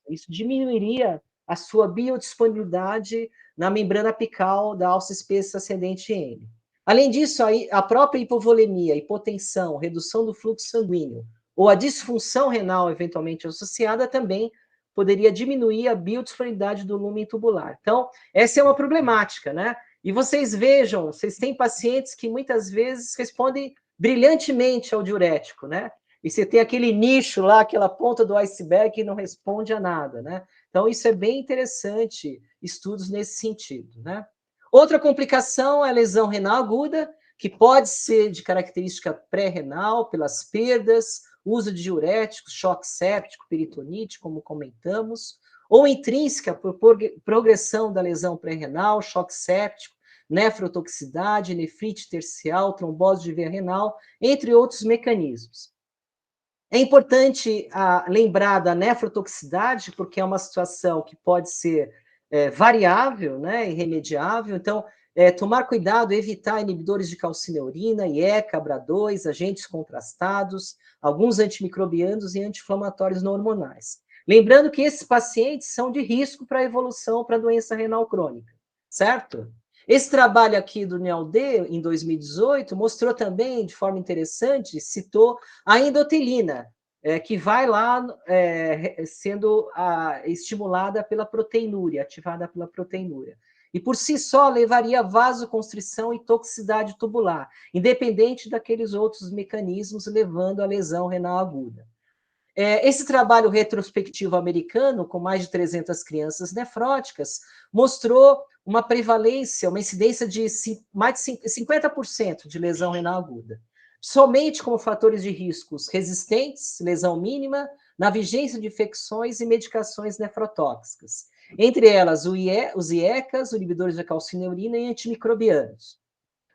Isso diminuiria a sua biodisponibilidade na membrana apical da alça espessa ascendente N. Além disso, a própria hipovolemia, hipotensão, redução do fluxo sanguíneo ou a disfunção renal eventualmente associada também poderia diminuir a biodisponibilidade do lúmen tubular. Então, essa é uma problemática, né? E vocês vejam, vocês têm pacientes que muitas vezes respondem brilhantemente ao diurético, né? E você tem aquele nicho lá, aquela ponta do iceberg que não responde a nada, né? Então, isso é bem interessante, estudos nesse sentido, né? Outra complicação é a lesão renal aguda, que pode ser de característica pré-renal, pelas perdas, uso de diuréticos, choque séptico, peritonite, como comentamos, ou intrínseca por progressão da lesão pré-renal, choque séptico, nefrotoxicidade, nefrite tercial, trombose de veia renal, entre outros mecanismos. É importante lembrar da nefrotoxicidade, porque é uma situação que pode ser variável, né, irremediável. Então, tomar cuidado, evitar inibidores de calcineurina, IECA, BRA2, agentes contrastados, alguns antimicrobianos e anti-inflamatórios não hormonais. Lembrando que esses pacientes são de risco para a evolução para doença renal crônica, certo? Esse trabalho aqui do NELD, em 2018, mostrou também, de forma interessante, citou a endotelina, que vai lá sendo estimulada pela proteinúria, ativada pela proteinúria. E por si só levaria a vasoconstrição e toxicidade tubular, independente daqueles outros mecanismos levando à lesão renal aguda. Esse trabalho retrospectivo americano, com mais de 300 crianças nefróticas, mostrou uma prevalência, uma incidência de mais de 50% de lesão renal aguda. Somente como fatores de riscos resistentes, lesão mínima, na vigência de infecções e medicações nefrotóxicas. Entre elas, os IECAs, inibidores da calcineurina e antimicrobianos.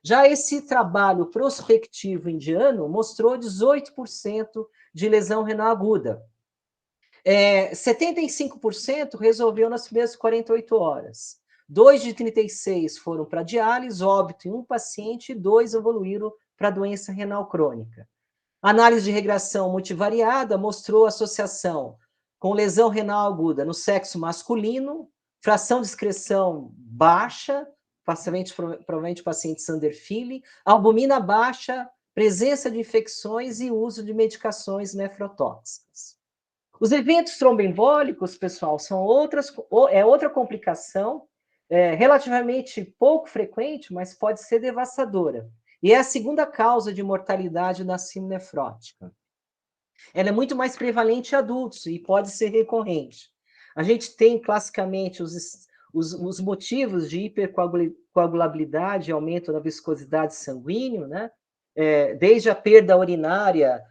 Já esse trabalho prospectivo indiano mostrou 18% de lesão renal aguda. 75% resolveu nas primeiras 48 horas. 2 de 36 foram para diálise, óbito em um paciente, e 2 evoluíram para doença renal crônica. A análise de regressão multivariada mostrou associação com lesão renal aguda no sexo masculino, fração de excreção baixa, provavelmente paciente Sanderfilli, albumina baixa, presença de infecções e uso de medicações nefrotóxicas. Os eventos tromboembólicos, pessoal, são outra complicação, relativamente pouco frequente, mas pode ser devastadora. E é a segunda causa de mortalidade na síndrome nefrótica. Ela é muito mais prevalente em adultos e pode ser recorrente. A gente tem, classicamente, os motivos de hipercoagulabilidade e aumento da viscosidade sanguínea, né? Desde a perda urinária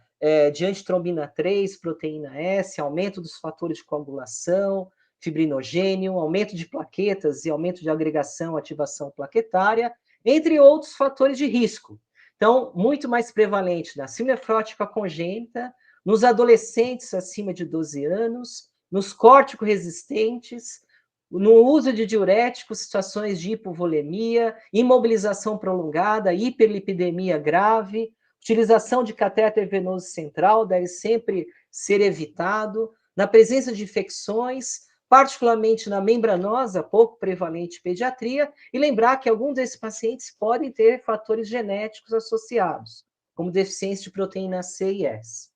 de antitrombina 3, proteína S, aumento dos fatores de coagulação, fibrinogênio, aumento de plaquetas e aumento de agregação, ativação plaquetária, entre outros fatores de risco. Então, muito mais prevalente na síndrome nefrótica congênita, nos adolescentes acima de 12 anos nos córtico-resistentes, no uso de diuréticos, situações de hipovolemia, imobilização prolongada, hiperlipidemia grave, utilização de catéter venoso central deve sempre ser evitado, na presença de infecções, particularmente na membranosa, pouco prevalente em pediatria, e lembrar que alguns desses pacientes podem ter fatores genéticos associados, como deficiência de proteína C e S.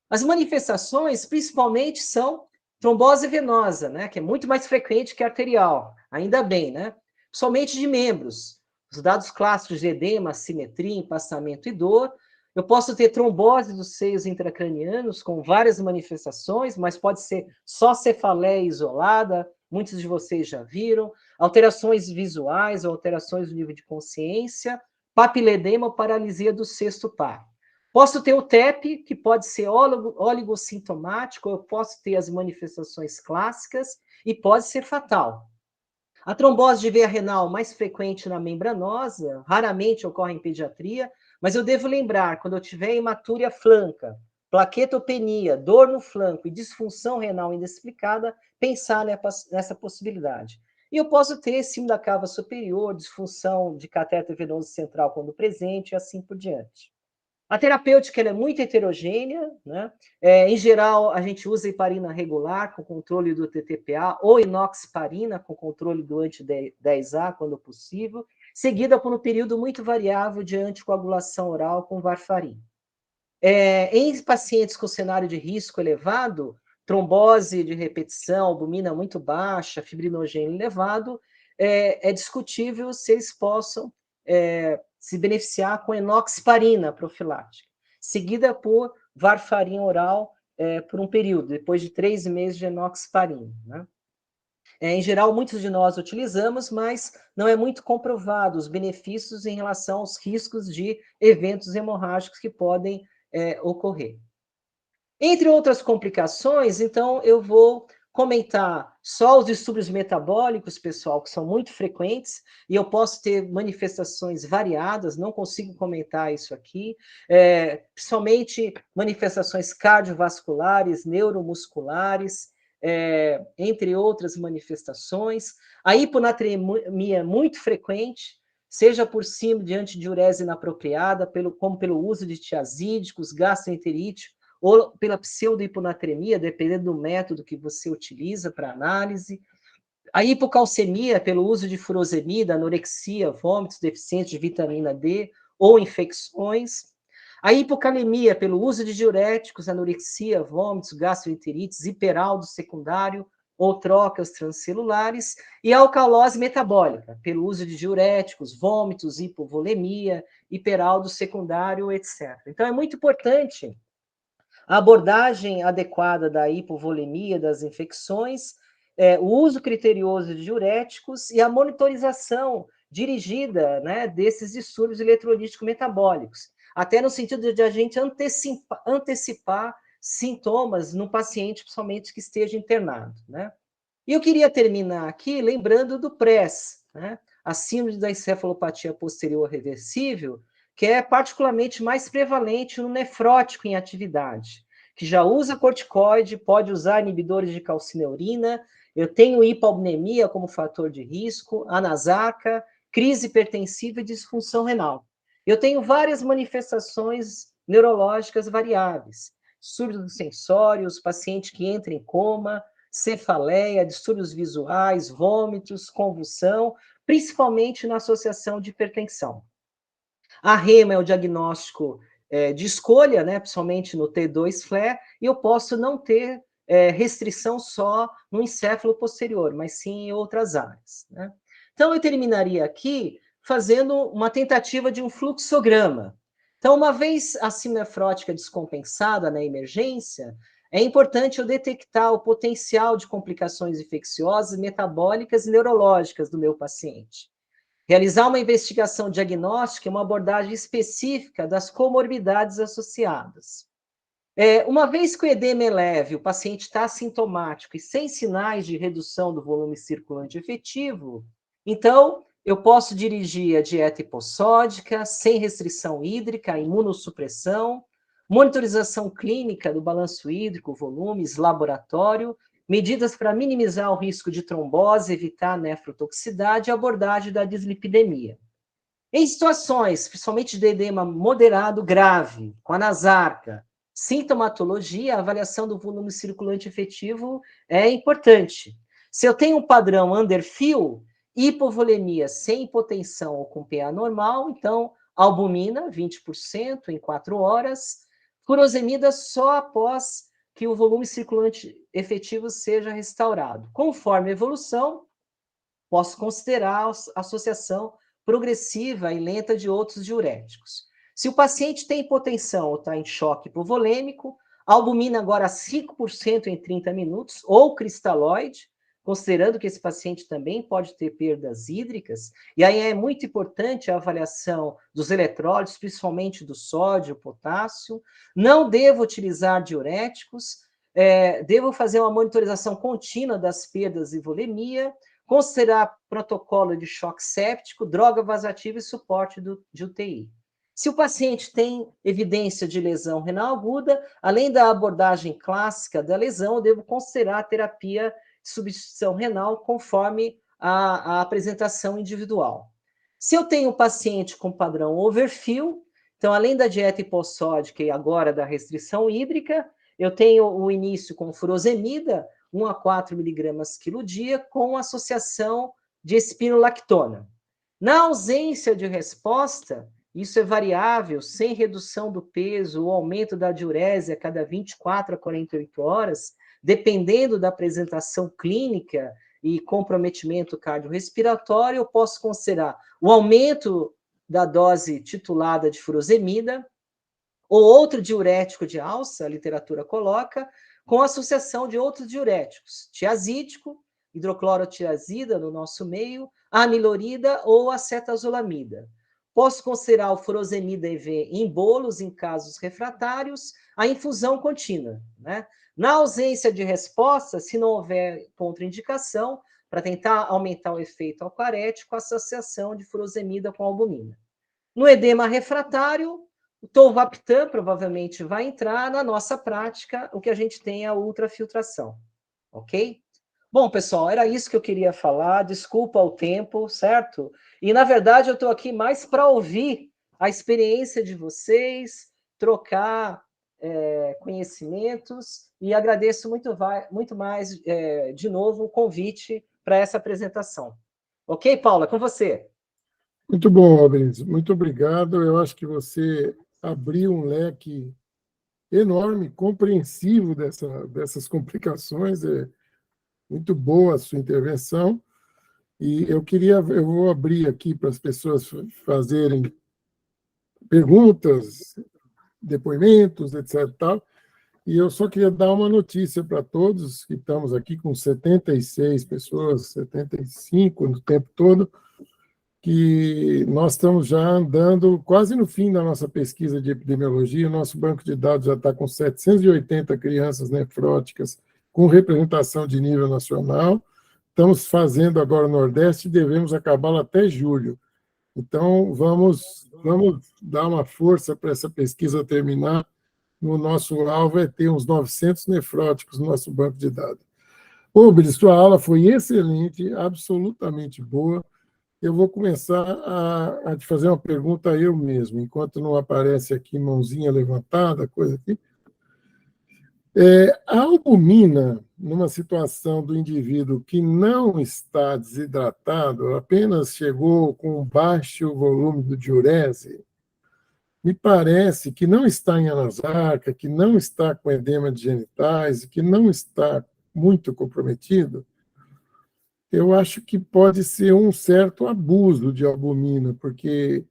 As manifestações, principalmente, são trombose venosa, né, que é muito mais frequente que arterial, ainda bem, né? Somente de membros. Os dados clássicos de edema, simetria, empastamento e dor. Eu posso ter trombose dos seios intracranianos com várias manifestações, mas pode ser só cefaleia isolada, muitos de vocês já viram, alterações visuais ou alterações do nível de consciência, papiledema ou paralisia do sexto par. Posso ter o TEP, que pode ser oligossintomático, eu posso ter as manifestações clássicas e pode ser fatal. A trombose de veia renal mais frequente na membranosa, raramente ocorre em pediatria, mas eu devo lembrar, quando eu tiver hematúria flanca, plaquetopenia, dor no flanco e disfunção renal inexplicada, pensar nessa possibilidade. E eu posso ter síndrome da cava superior, disfunção de catéter venoso central quando presente e assim por diante. A terapêutica é muito heterogênea, né? Em geral, a gente usa heparina regular com controle do TTPA ou enoxaparina com controle do anti-10A, quando possível, seguida por um período muito variável de anticoagulação oral com varfarin. Em pacientes com cenário de risco elevado, trombose de repetição, albumina muito baixa, fibrinogênio elevado, é discutível se eles possam se beneficiar com enoxaparina profilática, seguida por varfarin oral por um período, depois de 3 meses de enoxaparina, né? Em geral, muitos de nós utilizamos, mas não é muito comprovado os benefícios em relação aos riscos de eventos hemorrágicos que podem ocorrer. Entre outras complicações, então, eu vou comentar só os distúrbios metabólicos, pessoal, que são muito frequentes, e eu posso ter manifestações variadas, não consigo comentar isso aqui, principalmente manifestações cardiovasculares, neuromusculares, entre outras manifestações. A hiponatremia é muito frequente, seja por síndrome de antidiurese inapropriada, como pelo uso de tiazídicos, gastroenterite, ou pela pseudohiponatremia, dependendo do método que você utiliza para análise. A hipocalcemia, pelo uso de furosemida, anorexia, vômitos, deficientes de vitamina D ou infecções. A hipocalemia, pelo uso de diuréticos, anorexia, vômitos, gastroenterites, hiperaldo secundário ou trocas transcelulares. E a alcalose metabólica, pelo uso de diuréticos, vômitos, hipovolemia, hiperaldo secundário, etc. Então, é muito importante a abordagem adequada da hipovolemia, das infecções, o uso criterioso de diuréticos e a monitorização dirigida, né, desses distúrbios eletrolíticos metabólicos, até no sentido de a gente antecipar sintomas no paciente, principalmente que esteja internado, né? E eu queria terminar aqui lembrando do PRES, né, a síndrome da encefalopatia posterior reversível, que é particularmente mais prevalente no nefrótico em atividade, que já usa corticoide, pode usar inibidores de calcineurina. Eu tenho hipoamnemia como fator de risco, anasaca, crise hipertensiva e disfunção renal. Eu tenho várias manifestações neurológicas variáveis, surdos sensórios, paciente que entra em coma, cefaleia, distúrbios visuais, vômitos, convulsão, principalmente na associação de hipertensão. A REMA é o diagnóstico de escolha, né, principalmente no T2-FLE, e eu posso não ter restrição só no encéfalo posterior, mas sim em outras áreas, né? Então, eu terminaria aqui fazendo uma tentativa de um fluxograma. Então, uma vez a síndrome nefrótica descompensada na emergência, é importante eu detectar o potencial de complicações infecciosas, metabólicas e neurológicas do meu paciente. Realizar uma investigação diagnóstica é uma abordagem específica das comorbidades associadas. Uma vez que o edema é leve, o paciente está assintomático e sem sinais de redução do volume circulante efetivo, então eu posso dirigir a dieta hipossódica, sem restrição hídrica, imunossupressão, monitorização clínica do balanço hídrico, volumes, laboratório, medidas para minimizar o risco de trombose, evitar a nefrotoxicidade e abordagem da dislipidemia. Em situações, principalmente de edema moderado grave, com a nasarca, sintomatologia, a avaliação do volume circulante efetivo é importante. Se eu tenho um padrão underfill, hipovolemia sem hipotensão ou com PA normal, então albumina 20% em 4 horas, furosemida só após que o volume circulante efetivo seja restaurado. Conforme a evolução, posso considerar a associação progressiva e lenta de outros diuréticos. Se o paciente tem hipotensão ou está em choque hipovolêmico, albumina agora 5% em 30 minutos, ou cristalóide, considerando que esse paciente também pode ter perdas hídricas, e aí é muito importante a avaliação dos eletrólitos, principalmente do sódio, potássio. Não devo utilizar diuréticos, devo fazer uma monitorização contínua das perdas e volemia, considerar protocolo de choque séptico, droga vasativa e suporte de UTI. Se o paciente tem evidência de lesão renal aguda, além da abordagem clássica da lesão, eu devo considerar a terapia de substituição renal conforme a apresentação individual. Se eu tenho um paciente com padrão overfill, então, além da dieta hipossódica e agora da restrição hídrica, eu tenho o início com furosemida, 1 a 4 miligramas quilo dia, com associação de espirulactona. Na ausência de resposta, isso é variável, sem redução do peso ou aumento da diurese a cada 24 a 48 horas, dependendo da apresentação clínica e comprometimento cardiorrespiratório, eu posso considerar o aumento da dose titulada de furosemida, ou outro diurético de alça, a literatura coloca, com associação de outros diuréticos, tiazídico, hidroclorotiazida no nosso meio, amilorida ou acetazolamida. Posso considerar o furosemida EV em bolos, em casos refratários, a infusão contínua, né? Na ausência de resposta, se não houver contraindicação, para tentar aumentar o efeito alquarético, a associação de furosemida com albumina. No edema refratário, o tolvaptan provavelmente vai entrar. Na nossa prática, o que a gente tem é a ultrafiltração, ok? Bom, pessoal, era isso que eu queria falar. Desculpa o tempo, certo? E, na verdade, eu estou aqui mais para ouvir a experiência de vocês, trocar conhecimentos, e agradeço muito mais, de novo, o convite para essa apresentação. Ok, Paula, com você. Muito bom, Robins. Muito obrigado. Eu acho que você abriu um leque enorme, compreensivo dessas complicações. É muito boa a sua intervenção. E eu vou abrir aqui para as pessoas fazerem perguntas, depoimentos, etc. Tal. E eu só queria dar uma notícia para todos, que estamos aqui com 76 pessoas, 75 no tempo todo, que nós estamos já andando quase no fim da nossa pesquisa de epidemiologia. O nosso banco de dados já está com 780 crianças nefróticas com representação de nível nacional. Estamos fazendo agora no Nordeste e devemos acabá-lo até julho. Então, vamos dar uma força para essa pesquisa terminar. O nosso alvo é ter uns 900 nefróticos no nosso banco de dados. Ô, Billy, sua aula foi excelente, absolutamente boa. Eu vou começar a te fazer uma pergunta eu mesmo, enquanto não aparece aqui mãozinha levantada, coisa aqui. A albumina, numa situação do indivíduo que não está desidratado, apenas chegou com baixo volume de diurese, me parece que não está em anasarca, que não está com edema de genitais, que não está muito comprometido, eu acho que pode ser um certo abuso de albumina, porque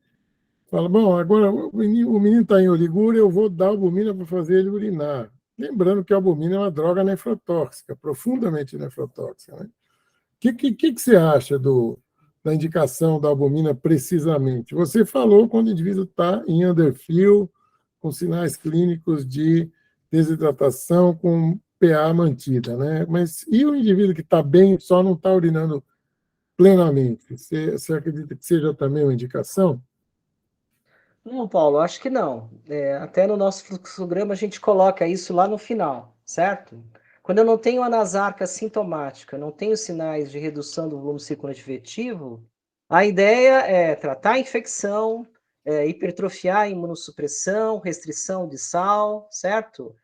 fala, bom, agora o menino está em oligúria, eu vou dar albumina para fazer ele urinar. Lembrando que a albumina é uma droga nefrotóxica, profundamente nefrotóxica. Né? O que você acha da indicação da albumina precisamente? Você falou quando o indivíduo está em underfill, com sinais clínicos de desidratação, com PA mantida, né? Mas e o indivíduo que está bem, só não está urinando plenamente? Você acredita que seja também uma indicação? Não, Paulo, acho que não. Até no nosso fluxograma a gente coloca isso lá no final, certo? quando eu não tenho anasarca sintomática, não tenho sinais de redução do volume circulante efetivo, a ideia é tratar a infecção, hipertrofiar a imunossupressão, restrição de sal, certo?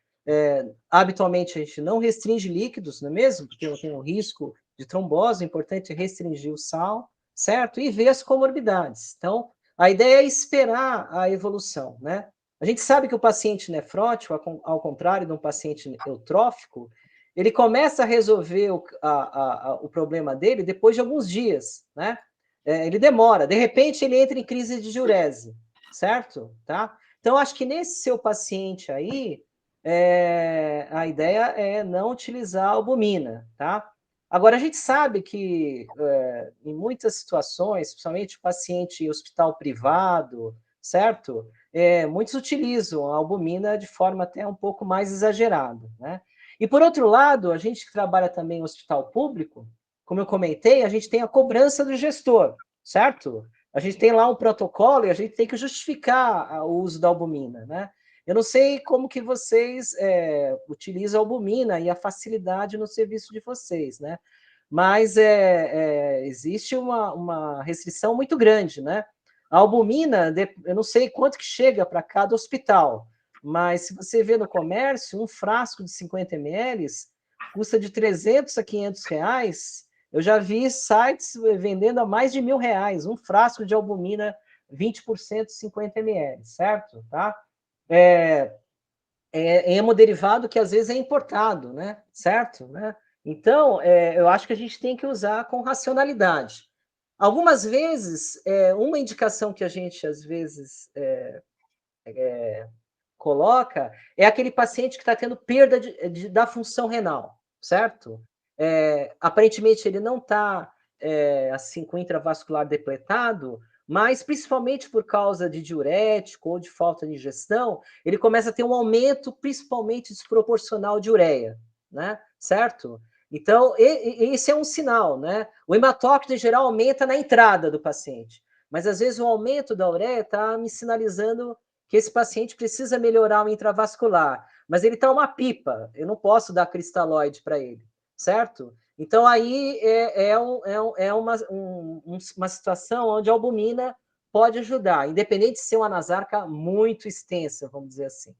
Habitualmente a gente não restringe líquidos, não é mesmo? Porque eu tenho um risco de trombose, é importante restringir o sal, certo? E ver as comorbidades. Então, a ideia é esperar a evolução, né? A gente sabe que o paciente nefrótico, ao contrário de um paciente eutrófico, ele começa a resolver o problema dele depois de alguns dias, né? Ele demora, de repente ele entra em crise de diurese, certo? Tá? Então, acho que nesse seu paciente aí, a ideia é não utilizar albumina, tá? Agora, a gente sabe que em muitas situações, principalmente o paciente em hospital privado, certo? Muitos utilizam a albumina de forma até um pouco mais exagerada, né? E, por outro lado, a gente que trabalha também em hospital público, como eu comentei, a gente tem a cobrança do gestor, certo? A gente tem lá um protocolo e a gente tem que justificar o uso da albumina, né? Eu não sei como que vocês utilizam a albumina e a facilidade no serviço de vocês, né? Mas existe uma restrição muito grande, né? A albumina, eu não sei quanto que chega para cada hospital, mas se você vê no comércio, um frasco de 50 ml custa de 300 a 500 reais. Eu já vi sites vendendo a mais de R$ 1.000, um frasco de albumina 20%, 50 ml, certo? Tá? É hemoderivado que às vezes é importado, né? Certo? Né? Então, eu acho que a gente tem que usar com racionalidade. Algumas vezes, uma indicação que a gente, às vezes, coloca é aquele paciente que está tendo perda da função renal, certo? Aparentemente, ele não está assim, com intravascular depletado, mas principalmente por causa de diurético ou de falta de ingestão, ele começa a ter um aumento principalmente desproporcional de ureia, né? Certo? Então, esse é um sinal, né? O hematócrito, em geral, aumenta na entrada do paciente, mas às vezes o aumento da ureia está me sinalizando que esse paciente precisa melhorar o intravascular, mas ele está uma pipa, eu não posso dar cristalóide para ele, certo? Então, aí é uma situação onde a albumina pode ajudar, independente de ser uma anasarca muito extensa, vamos dizer assim.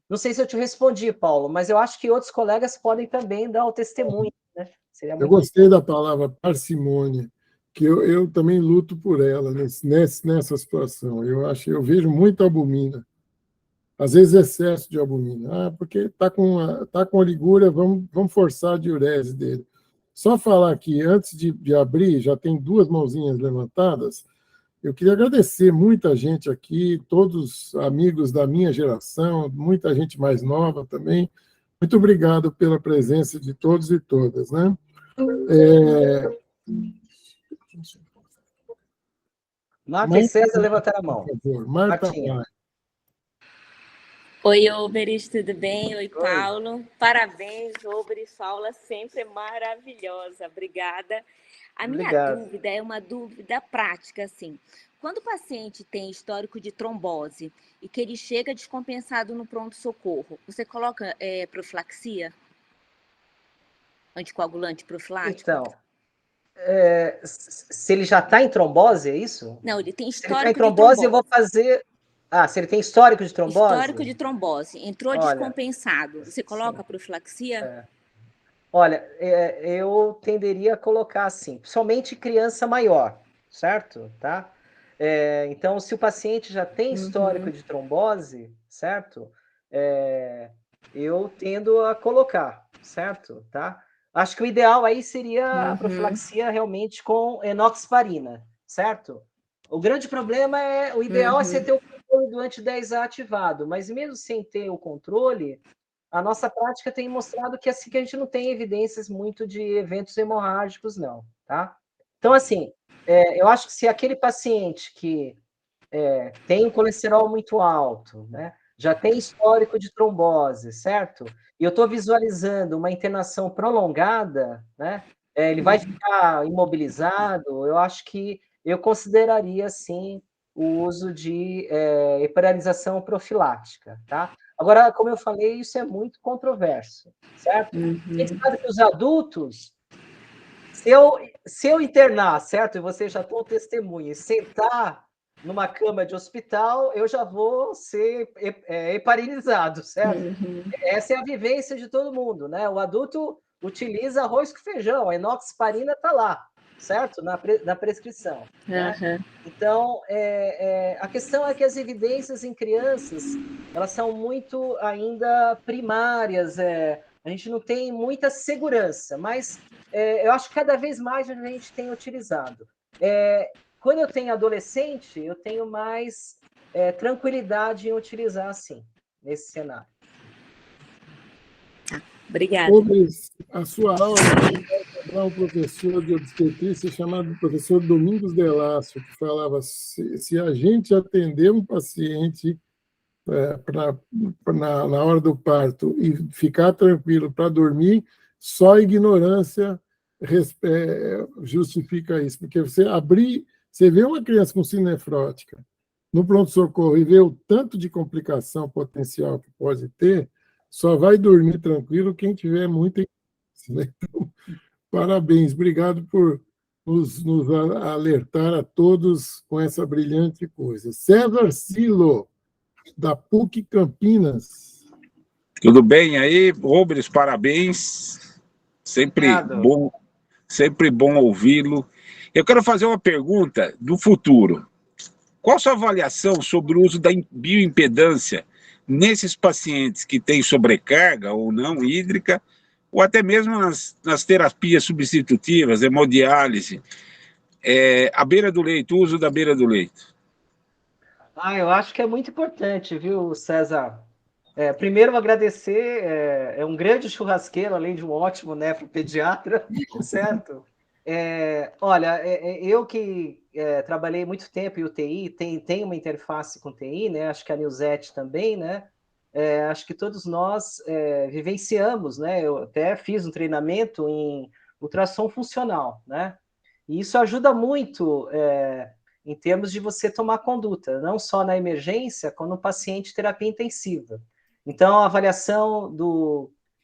Não sei se eu te respondi, Paulo, mas eu acho que outros colegas podem também dar o testemunho, né? Seria Eu muito... gostei da palavra parcimônia, que eu também luto por ela nessa situação. Eu vejo muita albumina, às vezes excesso de albumina. Porque está com oligúria, vamos forçar a diurese dele. Só falar aqui, antes de abrir, já tem duas mãozinhas levantadas. Eu queria agradecer muita gente aqui, todos amigos da minha geração, muita gente mais nova também. Muito obrigado pela presença de todos e todas, né? Marta e César levantaram a mão. Por favor, Marta Martinha. Maia. Oi, Oberis, tudo bem? Oi, Paulo. Parabéns, Oberis, sua aula sempre é maravilhosa. Obrigada. A minha dúvida é uma dúvida prática, assim. Quando o paciente tem histórico de trombose e que ele chega descompensado no pronto-socorro, você coloca profilaxia? Anticoagulante profilático? Então, se ele já está em trombose, é isso? Não, ele tem histórico de trombose. Se ele está em trombose, eu vou fazer... se ele tem histórico de trombose? Histórico de trombose. Entrou descompensado. Você coloca profilaxia? Olha, eu tenderia a colocar assim, principalmente criança maior, certo? Tá? Então, se o paciente já tem histórico de trombose, certo? Eu tendo a colocar, certo? Tá? Acho que o ideal aí seria a profilaxia realmente com enoxaparina, certo? O grande problema o ideal é você ter o controle do anti-10A ativado, mas mesmo sem ter o controle, a nossa prática tem mostrado que assim que a gente não tem evidências muito de eventos hemorrágicos, não, tá? Então, assim, eu acho que se aquele paciente que tem um colesterol muito alto, né, já tem histórico de trombose, certo? E eu estou visualizando uma internação prolongada, né? Ele vai ficar imobilizado, eu acho que eu consideraria, sim, o uso de heparinização profilática, tá? Agora, como eu falei, isso é muito controverso, certo? A gente sabe que os adultos, se eu internar, certo? E você já for testemunha, e sentar numa cama de hospital, eu já vou ser heparinizado, certo? Essa é a vivência de todo mundo, né? O adulto utiliza arroz com feijão, a enoxaparina está lá, certo? Na prescrição, né? Então, a questão é que as evidências em crianças, elas são muito ainda primárias, a gente não tem muita segurança, mas eu acho que cada vez mais a gente tem utilizado. Quando eu tenho adolescente, eu tenho mais tranquilidade em utilizar assim, nesse cenário. Obrigada. A sua aula vai um professor de obstetrícia chamado professor Domingos Delácio, que falava se a gente atender um paciente na hora do parto e ficar tranquilo para dormir, só a ignorância justifica isso, porque você vê uma criança com síndrome nefrótica no pronto-socorro e vê o tanto de complicação potencial que pode ter, só vai dormir tranquilo quem tiver muita ignorância, né? Então, parabéns, obrigado por nos alertar a todos com essa brilhante coisa. César Silo, da PUC Campinas. Tudo bem aí, Rubens? Parabéns. Sempre bom ouvi-lo. Eu quero fazer uma pergunta do futuro. Qual a sua avaliação sobre o uso da bioimpedância nesses pacientes que têm sobrecarga ou não hídrica, ou até mesmo nas terapias substitutivas, hemodiálise, à beira do leito, o uso da beira do leito? Eu acho que é muito importante, viu, César? Primeiro, agradecer, é um grande churrasqueiro, além de um ótimo nefropediatra, certo? Olha, eu que trabalhei muito tempo em UTI, tem uma interface com TI, né? Acho que a Nilzete também, né? Acho que todos nós vivenciamos, né? Eu até fiz um treinamento em ultrassom funcional, né? E isso ajuda muito em termos de você tomar conduta, não só na emergência, como no paciente terapia intensiva. Então, a avaliação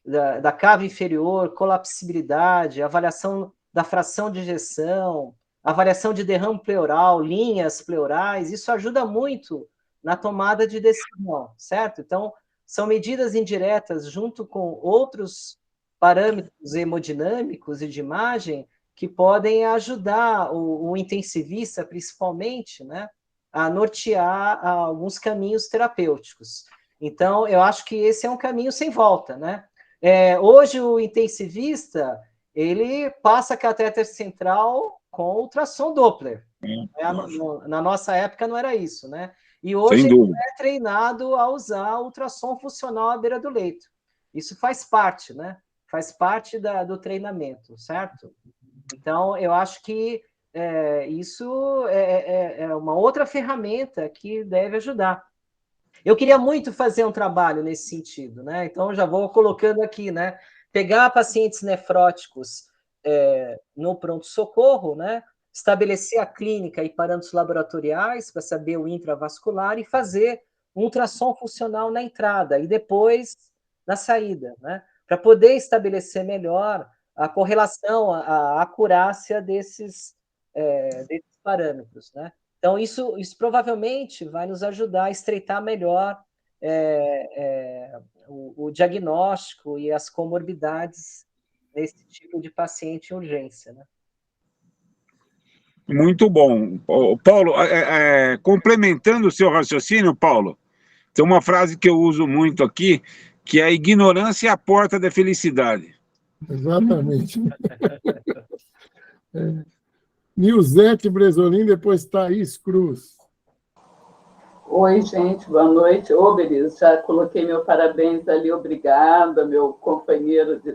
da cava inferior, colapsibilidade, avaliação da fração de ejeção, avaliação de derrame pleural, linhas pleurais, isso ajuda muito na tomada de decisão, certo? Então, são medidas indiretas junto com outros parâmetros hemodinâmicos e de imagem que podem ajudar o intensivista, principalmente, né, a nortear alguns caminhos terapêuticos. Então, eu acho que esse é um caminho sem volta, né? Hoje, o intensivista, ele passa catéter central com ultrassom Doppler. Na nossa época não era isso, né? E hoje ele é treinado a usar ultrassom funcional à beira do leito. Isso faz parte, né? Faz parte do treinamento, certo? Então, eu acho que isso é uma outra ferramenta que deve ajudar. Eu queria muito fazer um trabalho nesse sentido, né? Então, já vou colocando aqui, né? Pegar pacientes nefróticos no pronto-socorro, né? Estabelecer a clínica e parâmetros laboratoriais para saber o intravascular e fazer um ultrassom funcional na entrada e depois na saída, né? Para poder estabelecer melhor a correlação, a acurácia desses parâmetros, né? Então, isso provavelmente vai nos ajudar a estreitar melhor o diagnóstico e as comorbidades nesse tipo de paciente em urgência, né? Muito bom. Paulo, complementando o seu raciocínio, Paulo, tem uma frase que eu uso muito aqui, que é a ignorância é a porta da felicidade. Exatamente. Nilzete Bresolim, depois Thaís Cruz. Oi, gente, boa noite. Belis, já coloquei meu parabéns ali, obrigada, meu companheiro de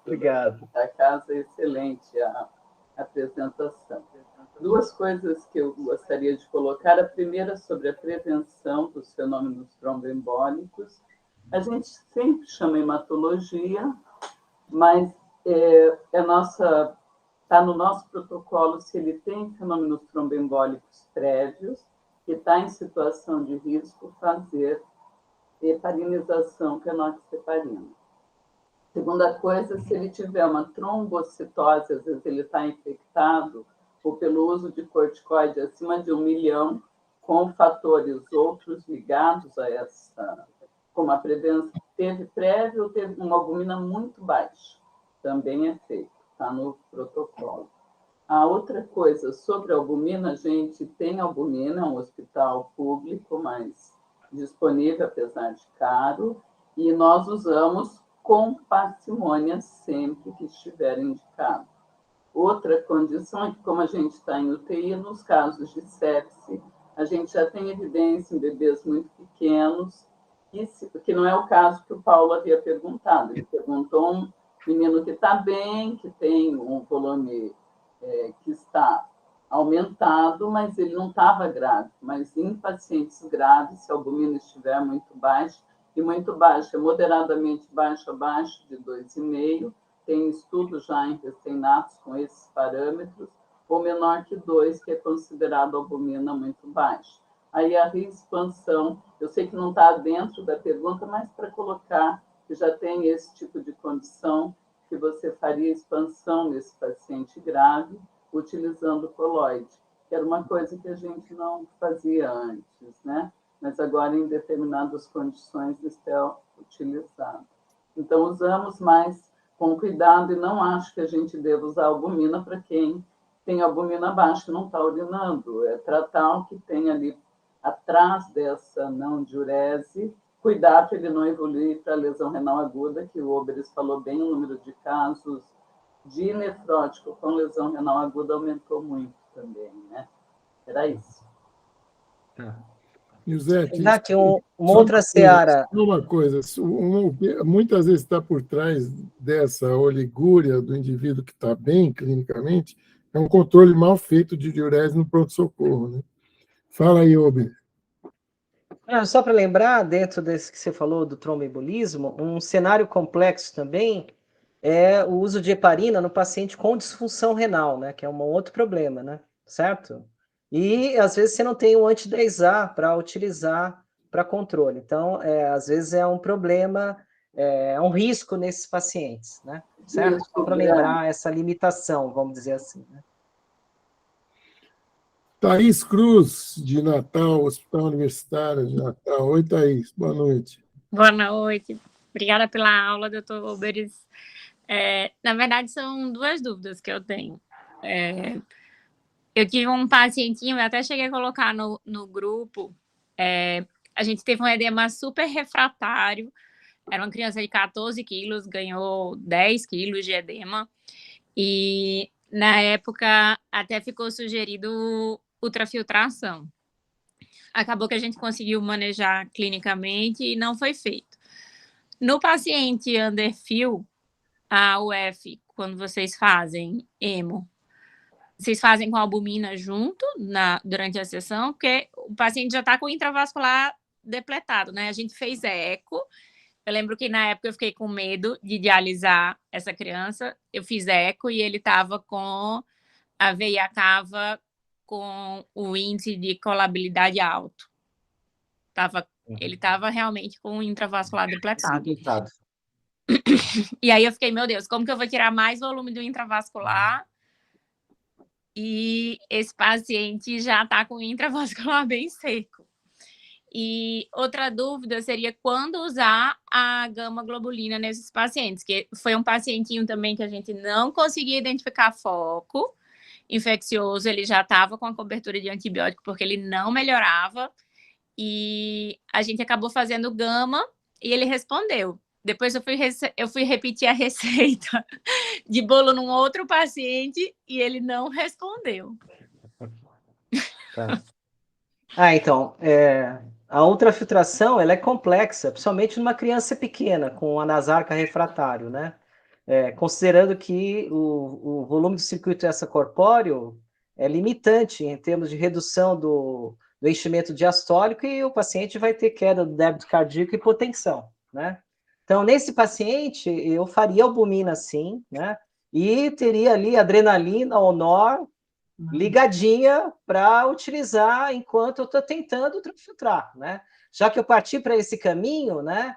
Obrigado. da casa, excelente a apresentação. Duas coisas que eu gostaria de colocar. A primeira sobre a prevenção dos fenômenos tromboembólicos. A gente sempre chama hematologia, mas está no nosso protocolo se ele tem fenômenos tromboembólicos prévios, que está em situação de risco, fazer heparinização com enoxaparina. Segunda coisa, se ele tiver uma trombocitose, às vezes ele está infectado, ou pelo uso de corticoide acima de 1 milhão, com fatores outros ligados a essa, como a prevenção, teve prévia ou teve uma albumina muito baixa, também é feito, está no protocolo. A outra coisa, sobre a albumina, a gente tem albumina, é um hospital público, mas disponível, apesar de caro, e nós usamos com parcimônia sempre que estiver indicado. Outra condição é que, como a gente está em UTI, nos casos de sepse, a gente já tem evidência em bebês muito pequenos, que não é o caso que o Paulo havia perguntado. Ele perguntou um menino que está bem, que tem um volume que está aumentado, mas ele não estava grave. Mas em pacientes graves, se a albumina estiver muito baixa, e muito baixa, moderadamente baixa, abaixo de 2,5, tem estudos já em recém-natos com esses parâmetros, ou menor que 2, que é considerado albumina muito baixa. Aí a reexpansão, eu sei que não está dentro da pergunta, mas para colocar que já tem esse tipo de condição, que você faria expansão nesse paciente grave, utilizando coloide, que era uma coisa que a gente não fazia antes, né? Mas agora, em determinadas condições, está utilizado. Então, usamos mais com cuidado, e não acho que a gente deva usar albumina para quem tem albumina baixa e não está urinando. É tratar o que tem ali atrás dessa não diurese, cuidar para ele não evoluir para lesão renal aguda, que o Oberes falou bem, o número de casos de nefrótico com lesão renal aguda aumentou muito também, né? Era isso. José, uma outra seara. Uma coisa, muitas vezes está por trás dessa oligúria do indivíduo que está bem clinicamente, é um controle mal feito de diurese no pronto-socorro, né? Fala aí, Ober. Só para lembrar, dentro desse que você falou do tromboembolismo, um cenário complexo também é o uso de heparina no paciente com disfunção renal, né? Que é um outro problema, né? Certo? E às vezes você não tem um anti-10A para utilizar para controle. Então, às vezes é um problema, é um risco nesses pacientes, né? Certo? Só para lembrar essa limitação, vamos dizer assim, né? Thaís Cruz, de Natal, Hospital Universitário de Natal. Oi, Thaís, boa noite. Boa noite. Obrigada pela aula, doutor Oberes. Na verdade, são duas dúvidas que eu tenho. Eu tive um pacientinho, eu até cheguei a colocar no grupo, a gente teve um edema super refratário, era uma criança de 14 quilos, ganhou 10 quilos de edema, e na época até ficou sugerido ultrafiltração. Acabou que a gente conseguiu manejar clinicamente e não foi feito. No paciente underfill, a UF, quando vocês fazem hemo, vocês fazem com albumina junto durante a sessão, porque o paciente já está com o intravascular depletado, né? A gente fez eco. Eu lembro que na época eu fiquei com medo de dialisar essa criança. Eu fiz eco e ele estava com a veia cava com o índice de colabilidade alto. Ele estava realmente com o intravascular depletado. E aí eu fiquei, meu Deus, como que eu vou tirar mais volume do intravascular? E esse paciente já está com o intravascular bem seco. E outra dúvida seria quando usar a gama-globulina nesses pacientes, que foi um pacientinho também que a gente não conseguia identificar foco infeccioso, ele já estava com a cobertura de antibiótico porque ele não melhorava, e a gente acabou fazendo gama e ele respondeu. Depois eu fui repetir a receita de bolo num outro paciente e ele não respondeu. Tá. Então, a ultrafiltração ela é complexa, principalmente numa criança pequena, com anasarca refratário, né? Considerando que o volume do circuito extracorpóreo é limitante em termos de redução do enchimento diastólico, e o paciente vai ter queda do débito cardíaco e hipotensão, né? Então, nesse paciente, eu faria albumina sim, né? E teria ali adrenalina ou NOR ligadinha para utilizar enquanto eu estou tentando ultrafiltrar, né? Já que eu parti para esse caminho, né?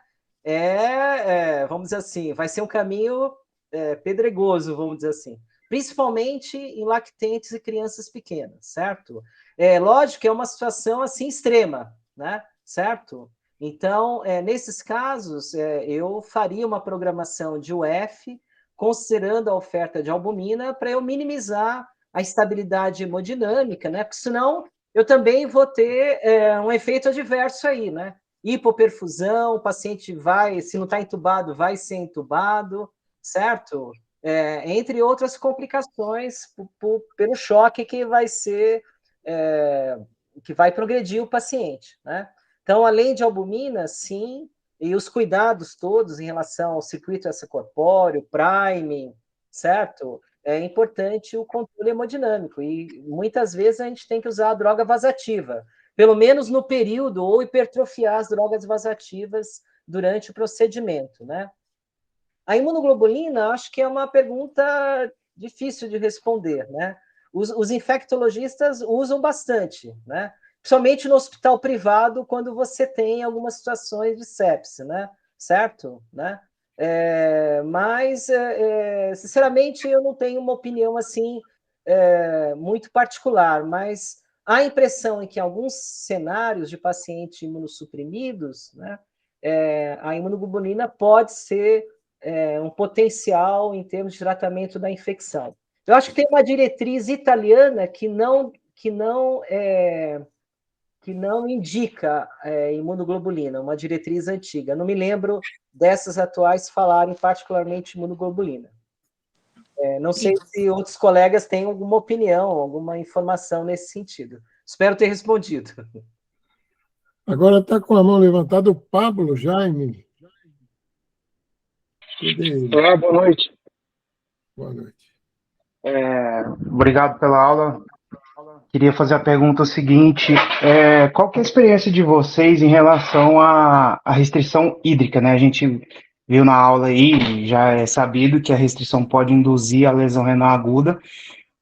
Vamos dizer assim, vai ser um caminho pedregoso, vamos dizer assim. Principalmente em lactentes e crianças pequenas, certo? Lógico que é uma situação assim extrema, né? Certo? Então, nesses casos, eu faria uma programação de UF, considerando a oferta de albumina, para eu minimizar a estabilidade hemodinâmica, né? Porque senão eu também vou ter um efeito adverso aí, né? Hipoperfusão, o paciente vai, se não está entubado, vai ser entubado, certo? Entre outras complicações pelo choque que vai ser, que vai progredir o paciente, né? Então, além de albumina, sim, e os cuidados todos em relação ao circuito extracorpóreo, priming, certo? É importante o controle hemodinâmico, e muitas vezes a gente tem que usar a droga vasativa, pelo menos no período, ou hipertrofiar as drogas vasativas durante o procedimento, né? A imunoglobulina, acho que é uma pergunta difícil de responder, né? Os infectologistas usam bastante, né? Principalmente no hospital privado, quando você tem algumas situações de sepse, né? Certo? Né? Mas, sinceramente, eu não tenho uma opinião assim muito particular, mas a impressão é que em alguns cenários de pacientes imunossuprimidos, né, a imunoglobulina pode ser um potencial em termos de tratamento da infecção. Eu acho que tem uma diretriz italiana que não indica imunoglobulina, uma diretriz antiga. Não me lembro dessas atuais falarem particularmente imunoglobulina. Não sei se outros colegas têm alguma opinião, alguma informação nesse sentido. Espero ter respondido. Agora está com a mão levantada o Pablo Jaime. Olá, boa noite. Boa noite. Obrigado pela aula. Queria fazer a pergunta seguinte: qual que é a experiência de vocês em relação à restrição hídrica, né? A gente viu na aula aí, já é sabido que a restrição pode induzir a lesão renal aguda,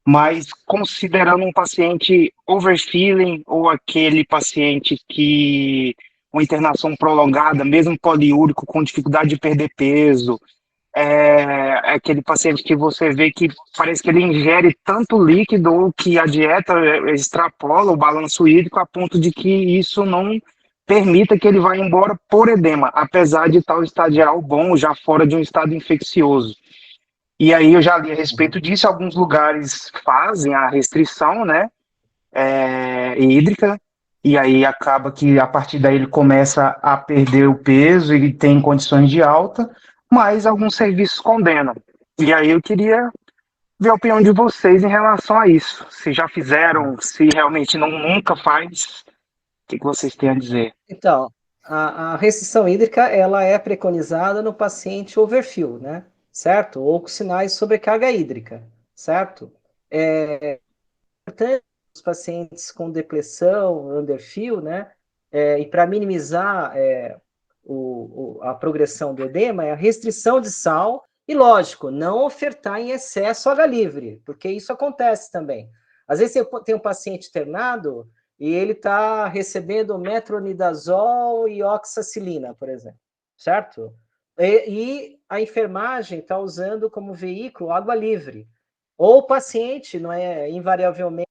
mas considerando um paciente overfilling ou aquele paciente que uma internação prolongada, mesmo poliúrico, com dificuldade de perder peso, aquele paciente que você vê que parece que ele ingere tanto líquido ou que a dieta extrapola o balanço hídrico a ponto de que isso não permita que ele vá embora por edema, apesar de tal estado geral bom, já fora de um estado infeccioso. E aí eu já li a respeito disso, alguns lugares fazem a restrição, né, hídrica, e aí acaba que a partir daí ele começa a perder o peso, ele tem condições de alta, mas alguns serviços condenam. E aí eu queria ver a opinião de vocês em relação a isso. Se já fizeram, se realmente nunca faz, o que vocês têm a dizer? Então, a restrição hídrica, ela é preconizada no paciente overfill, né? Certo? Ou com sinais de sobrecarga hídrica, certo? É importante os pacientes com depressão, underfill, né? E para minimizar a progressão do edema, é a restrição de sal e, lógico, não ofertar em excesso H livre, porque isso acontece também. Às vezes você tem um paciente internado e ele está recebendo metronidazol e oxacilina, por exemplo, certo? E a enfermagem está usando como veículo água livre. Ou o paciente, não é, invariavelmente,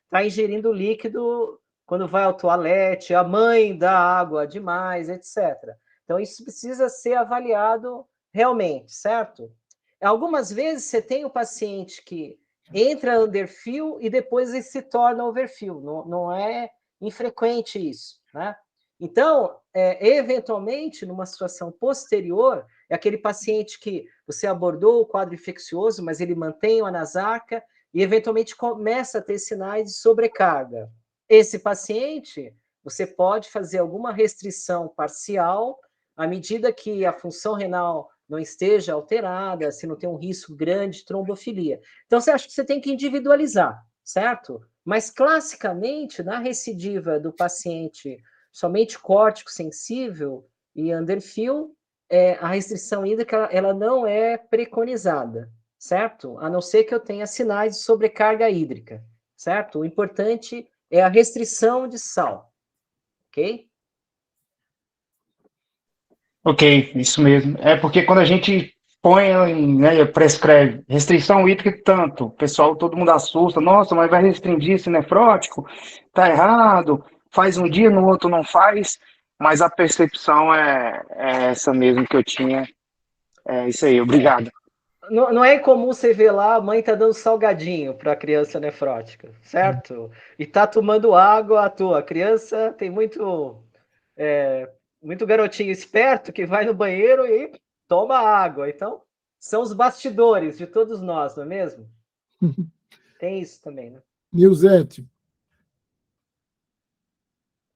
está ingerindo líquido quando vai ao toalete, a mãe dá água demais, etc. Então, isso precisa ser avaliado realmente, certo? Algumas vezes você tem o paciente que entra underfill e depois ele se torna overfill. Não é infrequente isso, né? Então, eventualmente, numa situação posterior, é aquele paciente que você abordou o quadro infeccioso, mas ele mantém o anasarca e, eventualmente, começa a ter sinais de sobrecarga. Esse paciente, você pode fazer alguma restrição parcial à medida que a função renal não esteja alterada, se não tem um risco grande de trombofilia. Então, você acha que você tem que individualizar, certo? Mas, classicamente, na recidiva do paciente somente córtico sensível e underfill, a restrição hídrica ela não é preconizada, certo? A não ser que eu tenha sinais de sobrecarga hídrica. certo? O importante é a restrição de sal, ok? Ok, isso mesmo. É porque quando a gente põe, né, prescreve restrição hídrica tanto, o pessoal, todo mundo assusta, nossa, mas vai restringir esse nefrótico, tá errado, faz um dia, no outro não faz, mas a percepção é essa mesmo que eu tinha. É isso aí, obrigado. Não é incomum você ver lá, a mãe tá dando salgadinho para a criança nefrótica, certo? E tá tomando água à toa. A criança tem muito garotinho esperto que vai no banheiro e toma água. Então, são os bastidores de todos nós, não é mesmo? Tem isso também, né? Nilzete.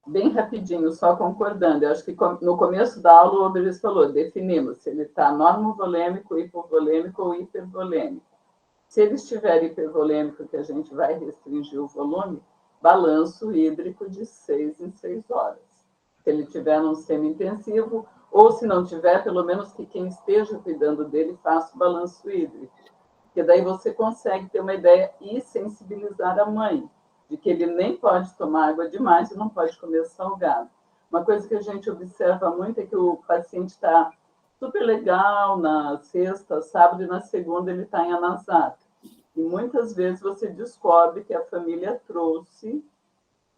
Bem rapidinho, só concordando. Eu acho que no começo da aula o Obelis falou, definimos se ele está normovolêmico, hipovolêmico ou hipervolêmico. Se ele estiver hipervolêmico, que a gente vai restringir o volume, balanço hídrico de 6 em 6 horas. Se ele tiver num semi-intensivo, ou se não tiver, pelo menos que quem esteja cuidando dele faça o balanço hídrico. Porque daí você consegue ter uma ideia e sensibilizar a mãe de que ele nem pode tomar água demais e não pode comer salgado. Uma coisa que a gente observa muito é que o paciente está super legal na sexta, sábado e na segunda ele está em anasato. E muitas vezes você descobre que a família trouxe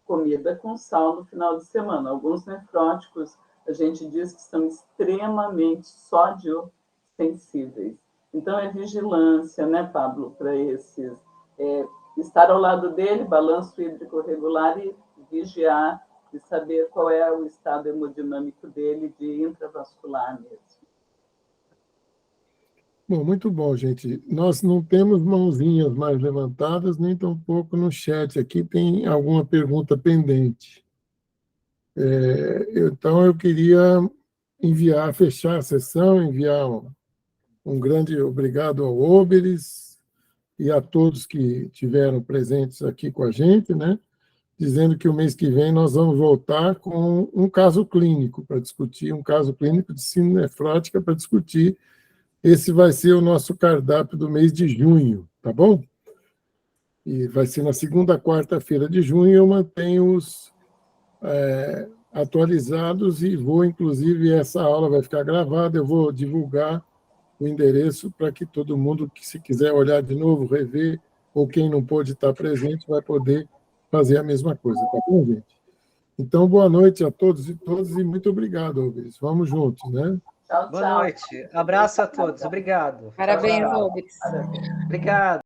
comida com sal no final de semana. Alguns nefróticos, a gente diz que são extremamente sódio-sensíveis. Então, é vigilância, né, Pablo, para esses. Estar ao lado dele, balanço hídrico regular e vigiar e saber qual é o estado hemodinâmico dele de intravascular mesmo. Bom, muito bom, gente. Nós não temos mãozinhas mais levantadas, nem tampouco no chat. Aqui tem alguma pergunta pendente. Então, eu queria fechar a sessão, enviar um grande obrigado ao Obelis e a todos que tiveram presentes aqui com a gente, né? Dizendo que o mês que vem nós vamos voltar com um caso clínico para discutir, um caso clínico de síndrome nefrótica para discutir. Esse vai ser o nosso cardápio do mês de junho, tá bom? E vai ser na segunda quarta-feira de junho, eu mantenho-os atualizados e vou, inclusive, essa aula vai ficar gravada, eu vou divulgar o endereço para que todo mundo, que se quiser olhar de novo, rever, ou quem não pôde estar presente, vai poder fazer a mesma coisa, tá bom, gente? Então, boa noite a todos e todas e muito obrigado, Alves. Vamos juntos, né? Tchau, tchau. Boa noite. Abraço a todos. Obrigado. Parabéns, Tchau. Obelis. Parabéns. Obrigado.